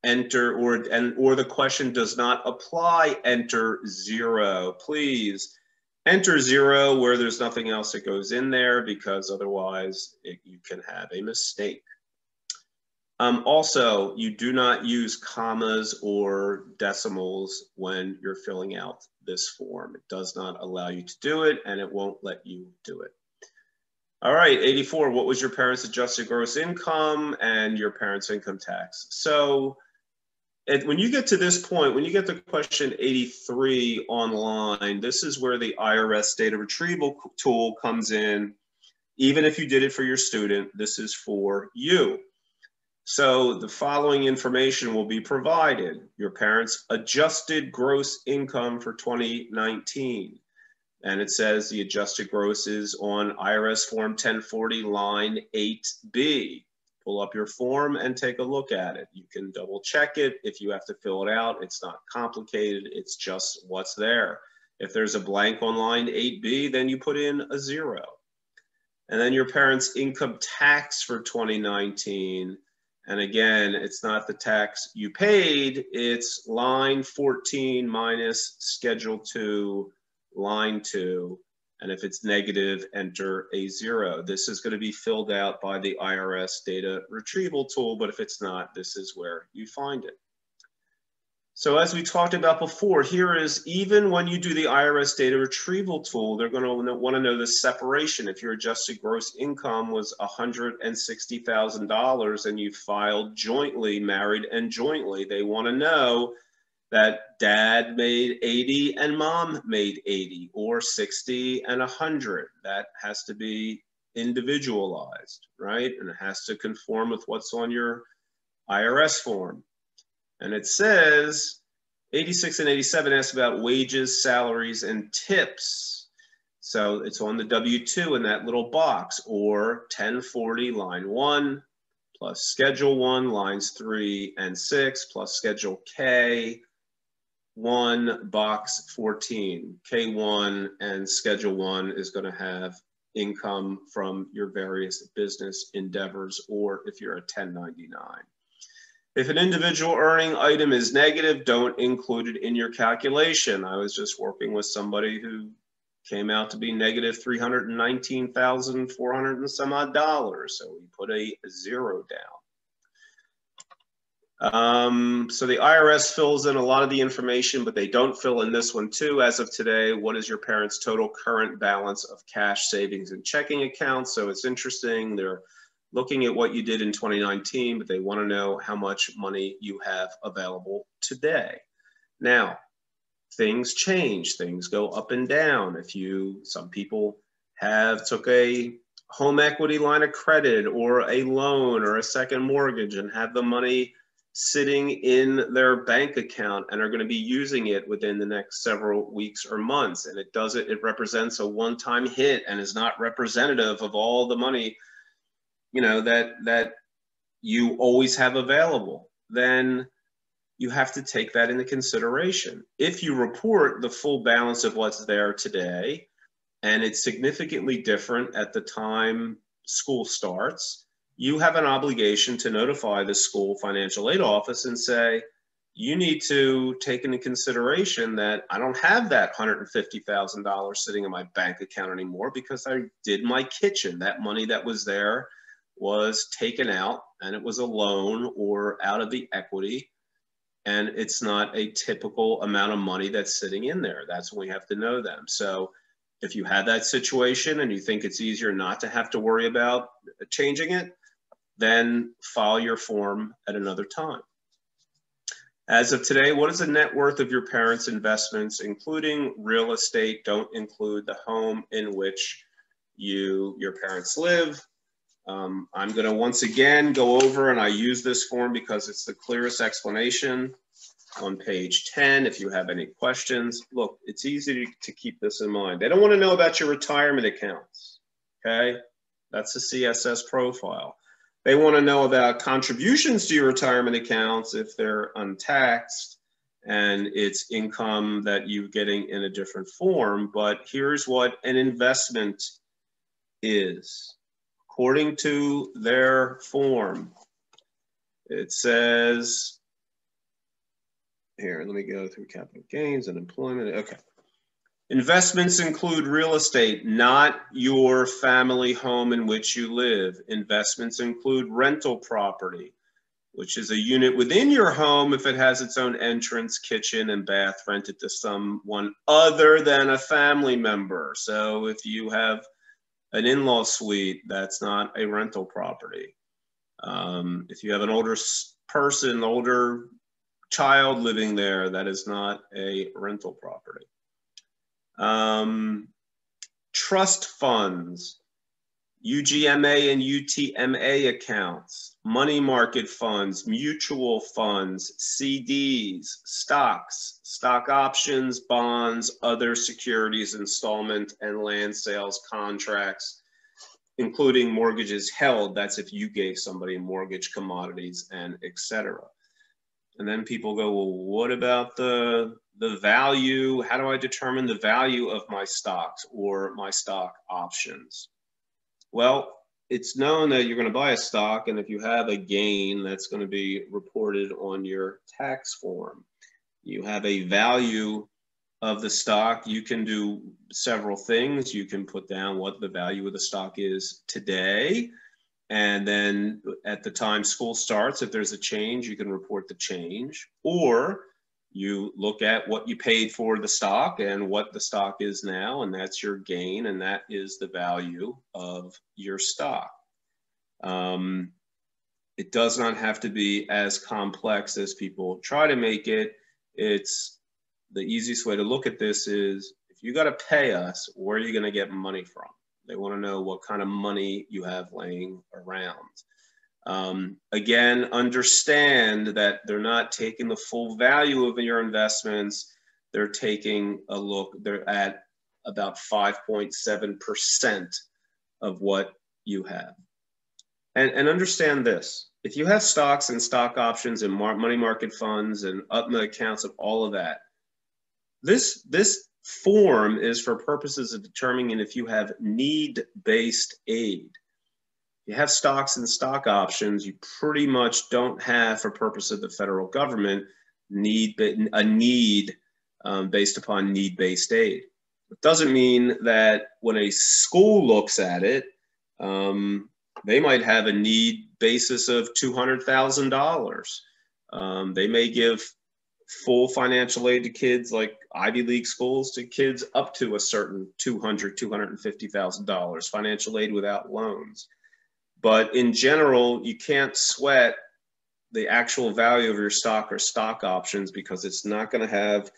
enter, or the question does not apply, enter 0. Please enter 0 where there's nothing else that goes in there, because otherwise you can have a mistake. Also, you do not use commas or decimals when you're filling out this form. It does not allow you to do it, and it won't let you do it. All right, 84, what was your parents' adjusted gross income and your parents' income tax? So when you get to this point, when you get to question 83 online, this is where the IRS data retrieval tool comes in. Even if you did it for your student, this is for you. So the following information will be provided. Your parents' adjusted gross income for 2019. And it says the adjusted gross is on IRS Form 1040, line 8B. Pull up your form and take a look at it. You can double check it if you have to fill it out. It's not complicated, it's just what's there. If there's a blank on line 8B, then you put in a 0. And then your parents' income tax for 2019. And again, it's not the tax you paid, it's line 14 minus Schedule 2, line 2. And if it's negative, enter a 0. This is going to be filled out by the IRS data retrieval tool, but if it's not, this is where you find it. So as we talked about before, here is, even when you do the IRS data retrieval tool, they're going to want to know the separation. If your adjusted gross income was $160,000 and you filed jointly, married and jointly, they want to know that dad made 80 and mom made 80, or 60 and 100. That has to be individualized, right? And it has to conform with what's on your IRS form. And it says 86 and 87 asks about wages, salaries, and tips. So it's on the W-2 in that little box, or 1040 line 1 plus Schedule 1 lines 3 and 6 plus Schedule K 1 box 14. K1 and Schedule 1 is going to have income from your various business endeavors, or if you're a 1099. If an individual earning item is negative, don't include it in your calculation. I was just working with somebody who came out to be negative $319,400 and some odd dollars. So we put a 0 down. So the IRS fills in a lot of the information, but they don't fill in this one too. As of today, what is your parents' total current balance of cash, savings, and checking accounts? So it's interesting. They're looking at what you did in 2019, but they want to know how much money you have available today. Now, things change, things go up and down. Some people took a home equity line of credit or a loan or a second mortgage and have the money sitting in their bank account and are going to be using it within the next several weeks or months. And it represents a one-time hit and is not representative of all the money, that you always have available. Then you have to take that into consideration. If you report the full balance of what's there today, and it's significantly different at the time school starts, you have an obligation to notify the school financial aid office and say, you need to take into consideration that I don't have that $150,000 sitting in my bank account anymore because I did my kitchen. That money that was there was taken out and it was a loan or out of the equity. And it's not a typical amount of money that's sitting in there. That's when we have to know them. So if you have that situation and you think it's easier not to have to worry about changing it, then file your form at another time. As of today, what is the net worth of your parents' investments, including real estate? Don't include the home in which your parents live. I'm going to once again go over, and I use this form because it's the clearest explanation on page 10. If you have any questions, look, it's easy to keep this in mind. They don't want to know about your retirement accounts, okay? That's the CSS profile. They want to know about contributions to your retirement accounts if they're untaxed and it's income that you're getting in a different form. But here's what an investment is. According to their form, it says, here, let me go through capital gains and employment. Okay. Investments include real estate, not your family home in which you live. Investments include rental property, which is a unit within your home if it has its own entrance, kitchen, and bath rented to someone other than a family member. So if you have an in-law suite, that's not a rental property. If you have an older child living there, that is not a rental property. Trust funds, UGMA and UTMA accounts, money market funds, mutual funds, CDs, stocks, stock options, bonds, other securities, installment and land sales contracts, including mortgages held. That's if you gave somebody a mortgage, commodities, and etc. And then people go, well, what about the value? How do I determine the value of my stocks or my stock options? Well, it's known that you're going to buy a stock, and if you have a gain, that's going to be reported on your tax form. You have a value of the stock. You can do several things. You can put down what the value of the stock is today. And then at the time school starts, if there's a change, you can report the change. Or you look at what you paid for the stock and what the stock is now, and that's your gain, and that is the value of your stock. It does not have to be as complex as people try to make it. It's the easiest way to look at this is, if you got to pay us, where are you going to get money from? They want to know what kind of money you have laying around. Again, understand that they're not taking the full value of your investments. They're taking a look. They're at about 5.7% of what you have. And understand this. If you have stocks and stock options and money market funds and UTMA accounts of all of that, this form is for purposes of determining if you have need-based aid. If you have stocks and stock options, you pretty much don't have, for purpose of the federal government, a need based upon need-based aid. It doesn't mean that when a school looks at it, they might have a need basis of $200,000. They may give full financial aid to kids like Ivy League schools to kids up to a certain $250,000 financial aid without loans. But in general, you can't sweat the actual value of your stock or stock options because it's not going to have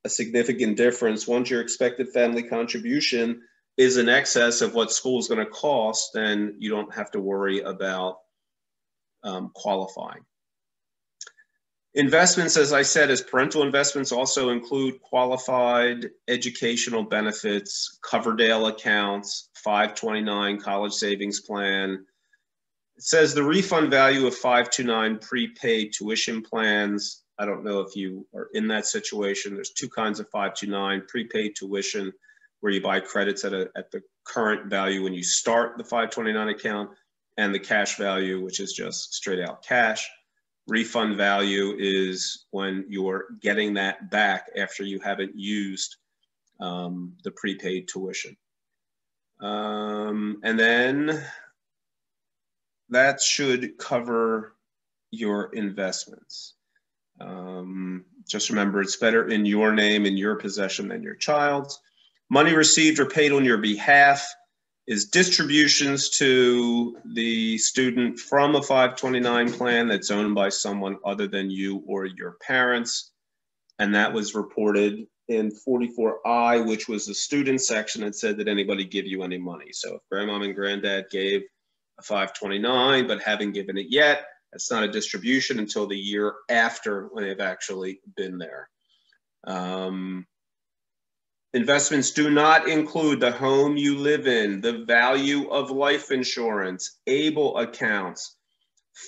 a significant difference. Once your expected family contribution is in excess of what school is going to cost, then you don't have to worry about qualifying. Investments, as I said, as parental investments also include qualified educational benefits, Coverdale accounts, 529 college savings plan. It says the refund value of 529 prepaid tuition plans. I don't know if you are in that situation. There's two kinds of 529, prepaid tuition, where you buy credits at the current value when you start the 529 account, and the cash value, which is just straight out cash. Refund value is when you're getting that back after you haven't used the prepaid tuition. And then that should cover your investments. Just remember, it's better in your name, in your possession than your child's. Money received or paid on your behalf is distributions to the student from a 529 plan that's owned by someone other than you or your parents. And that was reported in 44I, which was the student section that said, did anybody give you any money? So if grandmom and granddad gave a 529 but haven't given it yet, that's not a distribution until the year after when they've actually been there. Investments do not include the home you live in, the value of life insurance, ABLE accounts,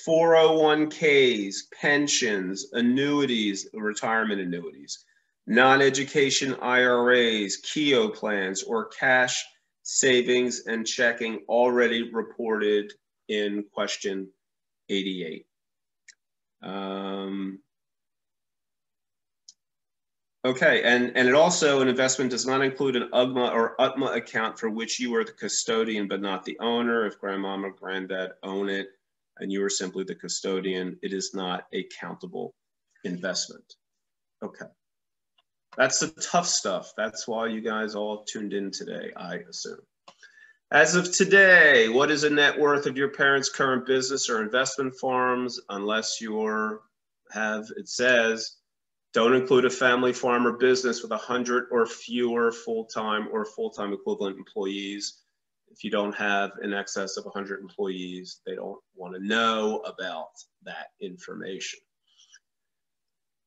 401ks, pensions, annuities, retirement annuities, non-education IRAs, KEO plans, or cash savings and checking already reported in question 88. Okay, and it also, an investment does not include an UGMA or UTMA account for which you are the custodian but not the owner. If grandmom or granddad own it and you are simply the custodian, it is not a countable investment. Okay, that's the tough stuff. That's why you guys all tuned in today, I assume. As of today, what is the net worth of your parents' current business or investment farms? Unless you have, it says, don't include a family farm or business with 100 or fewer full-time or full-time equivalent employees. If you don't have in excess of 100 employees, they don't want to know about that information.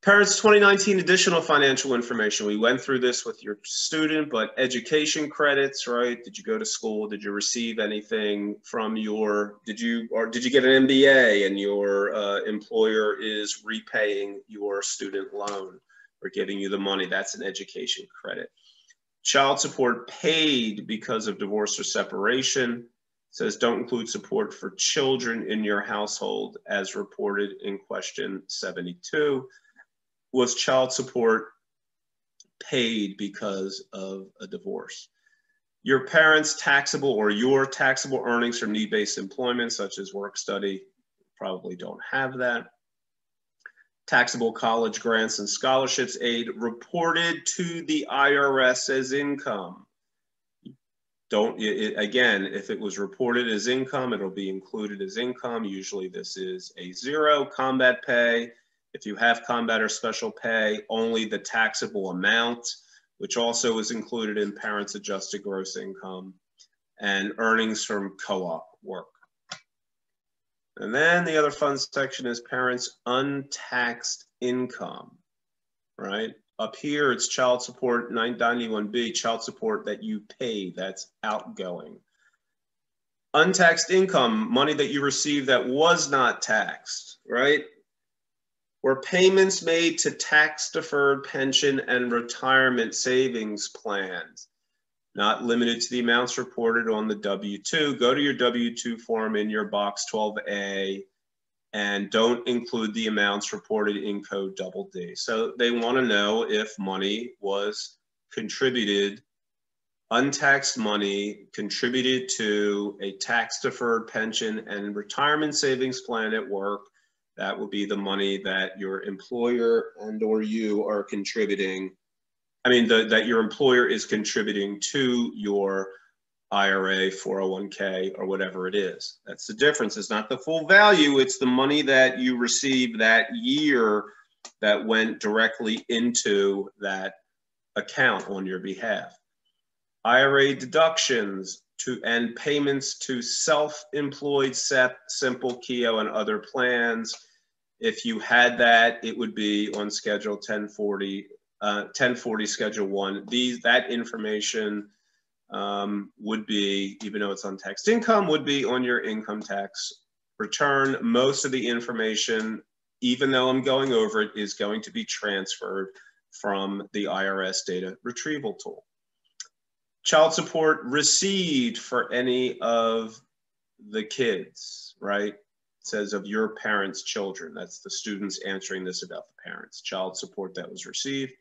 Parents 2019 additional financial information. We went through this with your student, but education credits, right? Did you go to school? Did you receive anything from did you get an MBA and your employer is repaying your student loan or giving you the money? That's an education credit. Child support paid because of divorce or separation. It says don't include support for children in your household as reported in question 72. Was child support paid because of a divorce? Your parents' taxable or your taxable earnings from need-based employment, such as work study, probably don't have that. Taxable college grants and scholarships aid reported to the IRS as income. Again, if it was reported as income, it'll be included as income. Usually this is a 0. Combat pay. If you have combat or special pay, only the taxable amount, which also is included in parents' adjusted gross income, and earnings from co-op work. And then the other fun section is parents' untaxed income, right? Up here, it's child support, 991B, child support that you pay, that's outgoing. Untaxed income, money that you receive that was not taxed, right? Were payments made to tax-deferred pension and retirement savings plans, not limited to the amounts reported on the W-2. Go to your W-2 form in your box 12A and don't include the amounts reported in code D. So they want to know if money was contributed, untaxed money contributed to a tax-deferred pension and retirement savings plan at work That will be the money that your employer and or you are contributing. I mean, that your employer is contributing to your IRA, 401k, or whatever it is. That's the difference. It's not the full value. It's the money that you received that year that went directly into that account on your behalf. IRA deductions and payments to self-employed SEP, Simple, Keogh, and other plans. If you had that, it would be on Schedule 1040, 1040 Schedule 1. That information would be, even though it's untaxed income, would be on your income tax return. Most of the information, even though I'm going over it, is going to be transferred from the IRS data retrieval tool. Child support received for any of the kids, right? It says of your parents' children. That's the students answering this about the parents. Child support that was received.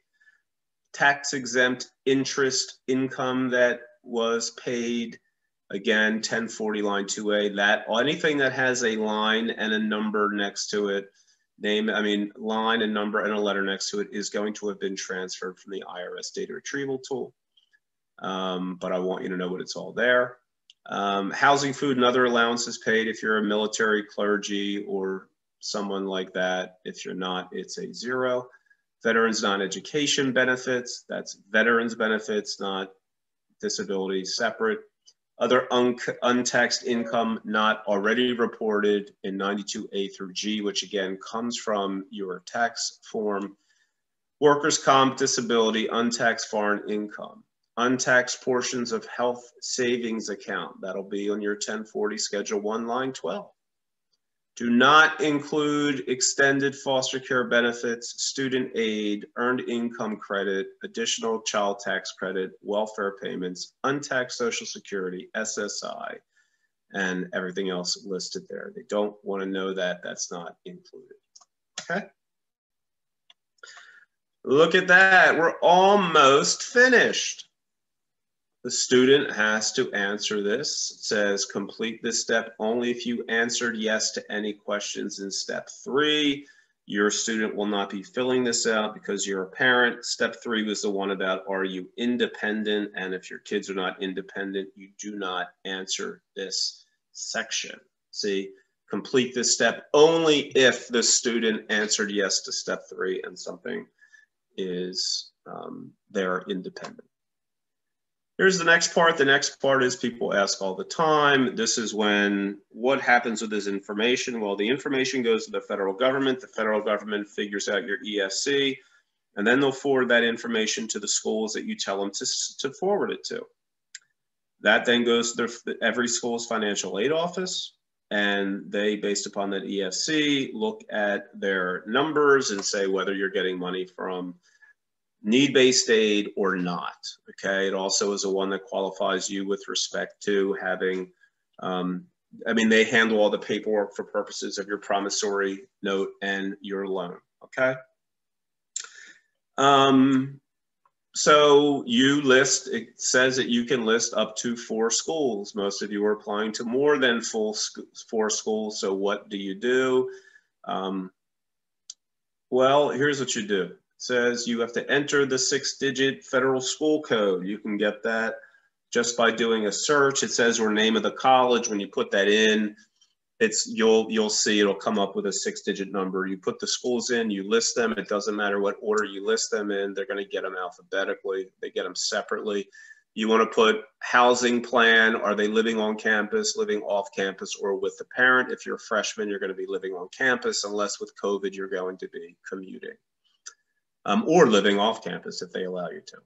Tax exempt interest income that was paid. Again, 1040 line 2A, that anything that has a line and a number next to it, line and number and a letter next to it, is going to have been transferred from the IRS data retrieval tool. But I want you to know what it's all there. Housing, food, and other allowances paid if you're a military, clergy, or someone like that. If you're not, it's a 0. Veterans non-education benefits, that's veterans benefits, not disability, separate. Other untaxed income not already reported in 92A through G, which again comes from your tax form. Workers' comp, disability, untaxed foreign income. Untaxed portions of health savings account, that'll be on your 1040 Schedule 1, line 12. Do not include extended foster care benefits, student aid, earned income credit, additional child tax credit, welfare payments, untaxed Social Security, SSI, and everything else listed there. They don't want to know that that's not included. Okay. Look at that. We're almost finished. The student has to answer this. It says complete this step only if you answered yes to any questions in step 3. Your student will not be filling this out because you're a parent. Step 3 was the one about are you independent? And if your kids are not independent, you do not answer this section. See, complete this step only if the student answered yes to step 3 and something is they're independent. Here's the next part. The next part is people ask all the time. This is when, what happens with this information? Well, the information goes to the federal government. The federal government figures out your EFC, and then they'll forward that information to the schools that you tell them to forward it to. That then goes to every school's financial aid office, and they, based upon that EFC, look at their numbers and say whether you're getting money from need-based aid or not, okay? It also is a one that qualifies you with respect to having, they handle all the paperwork for purposes of your promissory note and your loan, okay? So you list, it says that you can list up to 4 schools. Most of you are applying to more than 4 schools, so what do you do? Well, here's what you do. It says you have to enter the 6-digit federal school code. You can get that just by doing a search. It says your name of the college. When you put that in, you'll see it'll come up with a 6-digit number. You put the schools in, you list them. It doesn't matter what order you list them in. They're going to get them alphabetically. They get them separately. You want to put housing plan. Are they living on campus, living off campus, or with the parent? If you're a freshman, you're going to be living on campus, unless with COVID, you're going to be commuting. Or living off campus if they allow you to.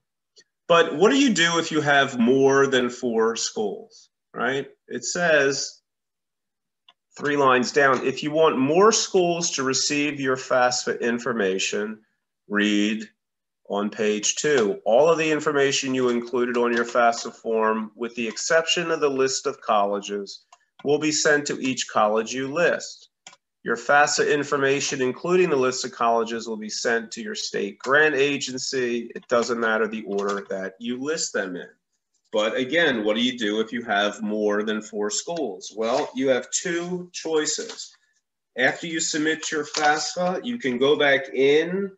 But what do you do if you have more than 4 schools, right? It says 3 lines down, if you want more schools to receive your FAFSA information, read on page 2. All of the information you included on your FAFSA form, with the exception of the list of colleges, will be sent to each college you list. Your FAFSA information, including the list of colleges, will be sent to your state grant agency. It doesn't matter the order that you list them in. But again, what do you do if you have more than 4 schools? Well, you have 2 choices. After you submit your FAFSA, you can go back in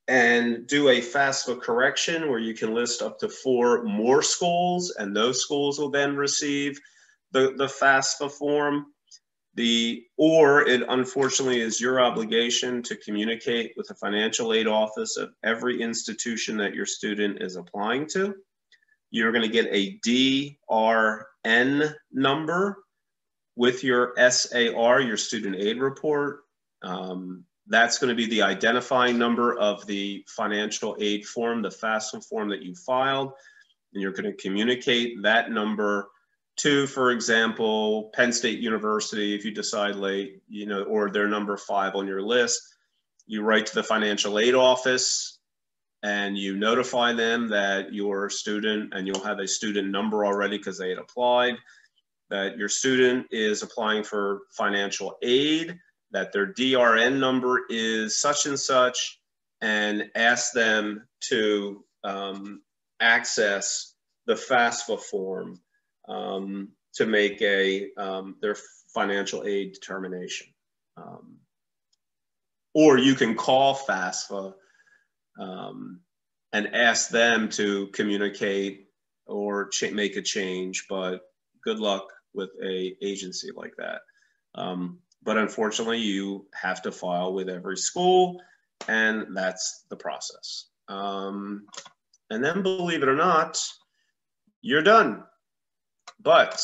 and do a FAFSA correction where you can list up to 4 more schools, and those schools will then receive the FAFSA form. Or it unfortunately is your obligation to communicate with the financial aid office of every institution that your student is applying to. You're going to get a DRN number with your SAR, your student aid report. That's going to be the identifying number of the financial aid form, the FAFSA form that you filed, and you're going to communicate that number to, for example, Penn State University, if you decide late, or they're number 5 on your list. You write to the financial aid office and you notify them that your student, and you'll have a student number already because they had applied, that your student is applying for financial aid, that their DRN number is such and such, and ask them to access the FAFSA form to make their financial aid determination. Or you can call FAFSA and ask them to communicate or make a change, but good luck with an agency like that. But unfortunately, you have to file with every school, and that's the process. And then, believe it or not, you're done. But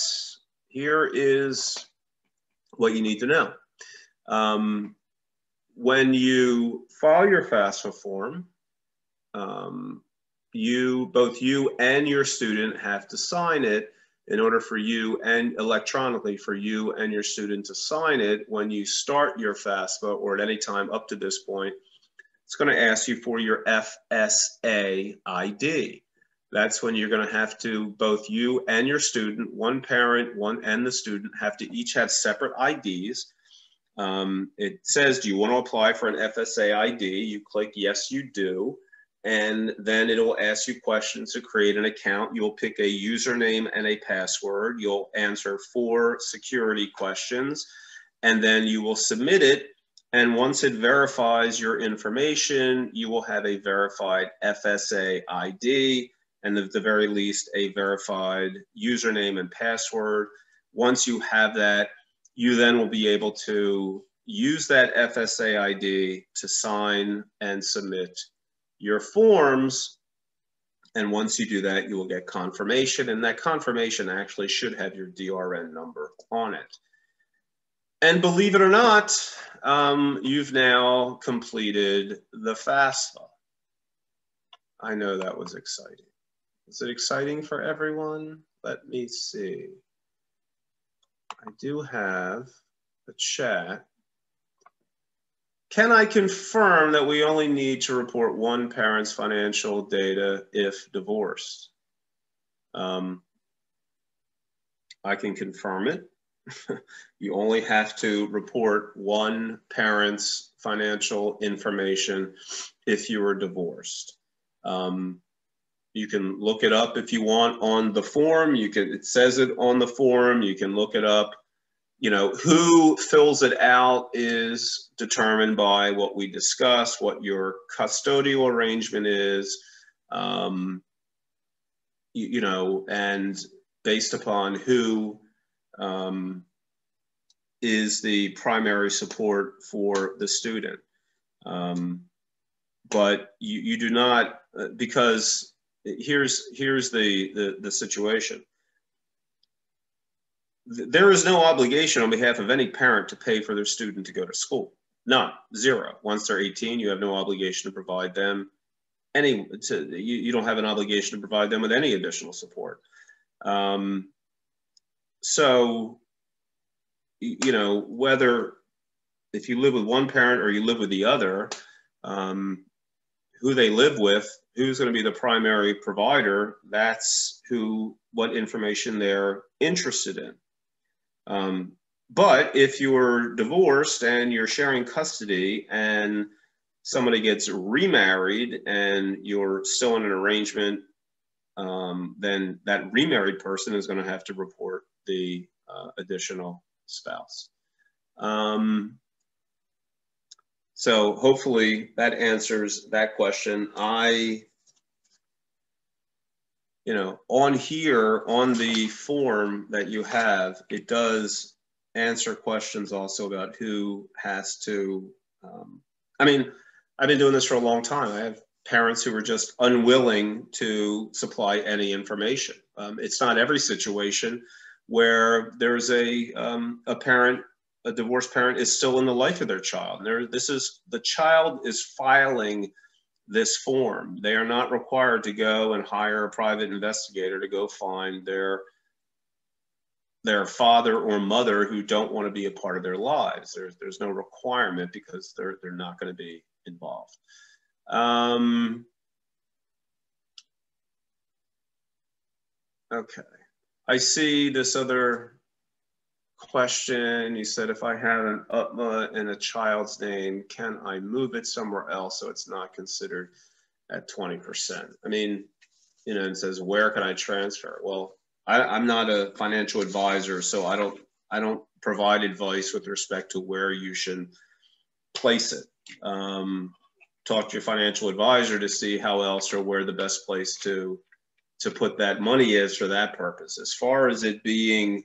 here is what you need to know. When you file your FAFSA form, both you and your student have to sign it in order for you, and electronically for you and your student to sign it. When you start your FAFSA, or at any time up to this point, it's going to ask you for your FSA ID. That's when you're going to have to, both you and your student, one parent, and the student, have to each have separate IDs. It says, do you want to apply for an FSA ID? You click yes, you do. And then it'll ask you questions to create an account. You'll pick a username and a password. You'll answer 4 security questions, and then you will submit it. And once it verifies your information, you will have a verified FSA ID, and at the very least, a verified username and password. Once you have that, you then will be able to use that FSA ID to sign and submit your forms. And once you do that, you will get confirmation, and that confirmation actually should have your DRN number on it. And believe it or not, you've now completed the FAFSA. I know that was exciting. Is it exciting for everyone? Let me see. I do have a chat. Can I confirm that we only need to report one parent's financial data if divorced? I can confirm it. You only have to report one parent's financial information if you are divorced. You can look it up if you want on the form. It says it on the form. You can look it up. Who fills it out is determined by what we discussed, what your custodial arrangement is, and based upon who is the primary support for the student. But you do not, because here's the situation. There is no obligation on behalf of any parent to pay for their student to go to school. None, 0. Once they're 18, you have no obligation to provide them you don't have an obligation to provide them with any additional support. So, whether if you live with one parent or you live with the other, who they live with, who's going to be the primary provider, that's what information they're interested in. But if you're divorced and you're sharing custody and somebody gets remarried and you're still in an arrangement, then that remarried person is going to have to report the additional spouse. So hopefully that answers that question. On here, on the form that you have, it does answer questions also about who has to, I've been doing this for a long time. I have parents who are just unwilling to supply any information. It's not every situation where there's a divorced parent is still in the life of their child. The child is filing this form. They are not required to go and hire a private investigator to go find their father or mother who don't want to be a part of their lives. There's no requirement because they're not going to be involved. Okay. I see this other question. You said, if I have an UTMA in a child's name, can I move it somewhere else so it's not considered at 20%? It says, where can I transfer? Well, I'm not a financial advisor, so I don't provide advice with respect to where you should place it. Talk to your financial advisor to see how else or where the best place to put that money is for that purpose. As far as it being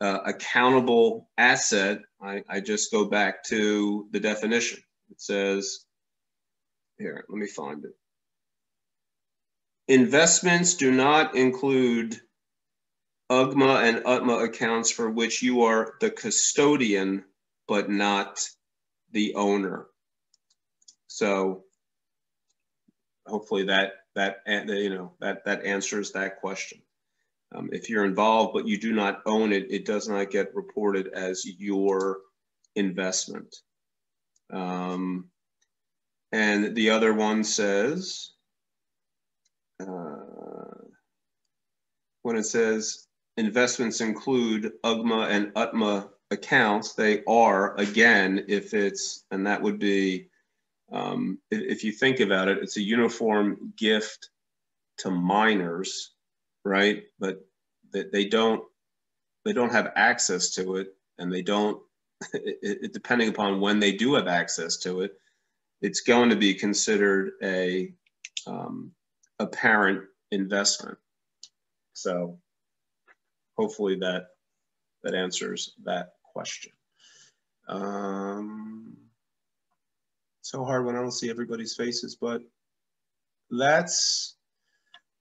accountable asset, I just go back to the definition. It says, here, let me find it. Investments do not include UGMA and UTMA accounts for which you are the custodian, but not the owner. So hopefully that answers that question. If you're involved but you do not own it, it does not get reported as your investment. And the other one says, when it says investments include UGMA and UTMA accounts, they are, again, and that would be, if you think about it, it's a uniform gift to minors, right? But they don't have access to it, and they don't, depending upon when they do have access to it, it's going to be considered a parent investment. So hopefully that answers that question. So hard when I don't see everybody's faces, but that's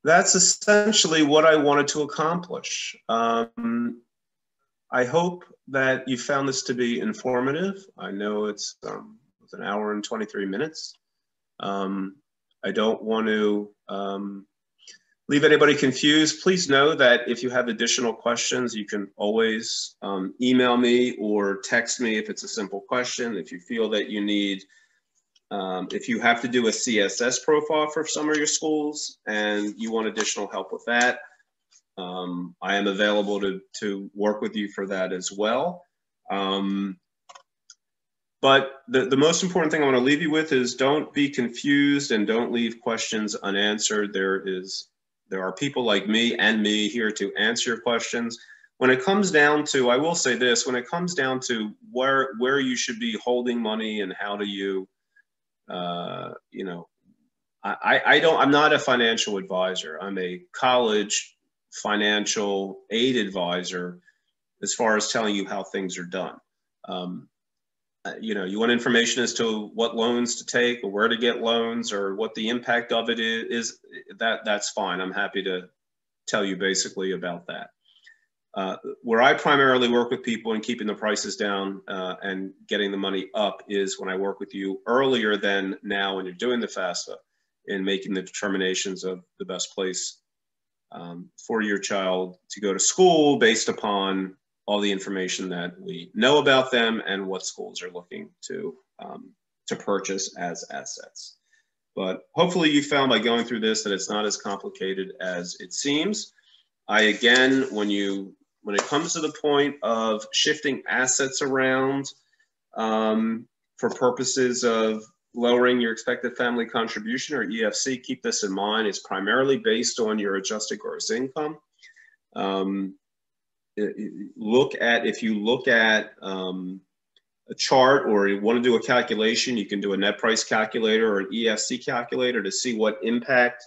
essentially what I wanted to accomplish. I hope that you found this to be informative. I know it's an hour and 23 minutes. I don't want to leave anybody confused. Please know that if you have additional questions, you can always email me or text me if it's a simple question. If you feel that you need, if you have to do a CSS profile for some of your schools and you want additional help with that, I am available to work with you for that as well. But the most important thing I want to leave you with is don't be confused and don't leave questions unanswered. There are people like me here to answer your questions. When it comes down to, I will say this, when it comes down to where you should be holding money and how do you, I'm not a financial advisor. I'm a college financial aid advisor as far as telling you how things are done. You want information as to what loans to take or where to get loans or what the impact of it is, that's fine. I'm happy to tell you basically about that. Where I primarily work with people in keeping the prices down and getting the money up is when I work with you earlier than now when you're doing the FAFSA and making the determinations of the best place for your child to go to school based upon all the information that we know about them and what schools are looking to purchase as assets. But hopefully you found by going through this that it's not as complicated as it seems. Again, when it comes to the point of shifting assets around for purposes of lowering your expected family contribution or EFC, keep this in mind. It's primarily based on your adjusted gross income. If you look at chart or you want to do a calculation, you can do a net price calculator or an EFC calculator to see what impact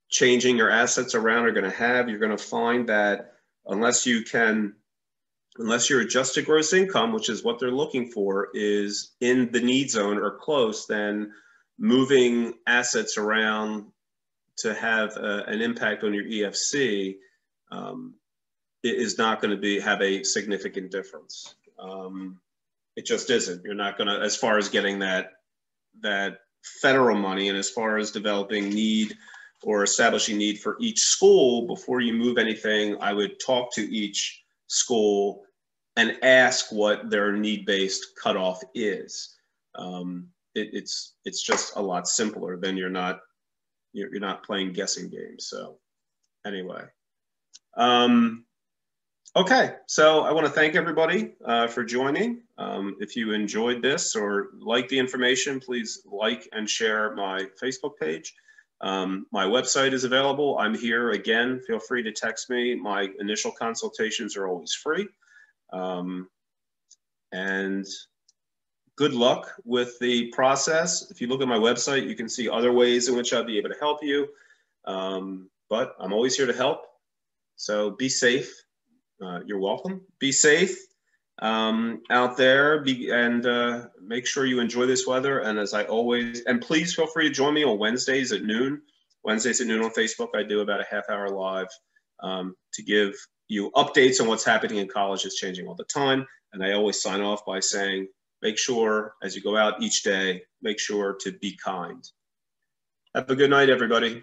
changing your assets around are going to have. You're going to find that unless your adjusted gross income, which is what they're looking for, is in the need zone or close, then moving assets around to have an impact on your EFC is not going to have a significant difference. It just isn't. You're not going to, as far as getting that federal money and as far as developing need or establishing need for each school, before you move anything, I would talk to each school and ask what their need-based cutoff is. It's just a lot simpler than you're not playing guessing games. So anyway, okay. So I want to thank everybody for joining. If you enjoyed this or like the information, please like and share my Facebook page. My website is available. I'm here again. Feel free to text me. My initial consultations are always free. And good luck with the process. If you look at my website, you can see other ways in which I'll be able to help you. But I'm always here to help. So be safe. You're welcome. Be safe out there, and make sure you enjoy this weather. And as I always, and please feel free to join me on Wednesdays at noon. Wednesdays at noon on Facebook, I do about a half-hour live to give you updates on what's happening in college. It's changing all the time. And I always sign off by saying, make sure as you go out each day, make sure to be kind. Have a good night, everybody.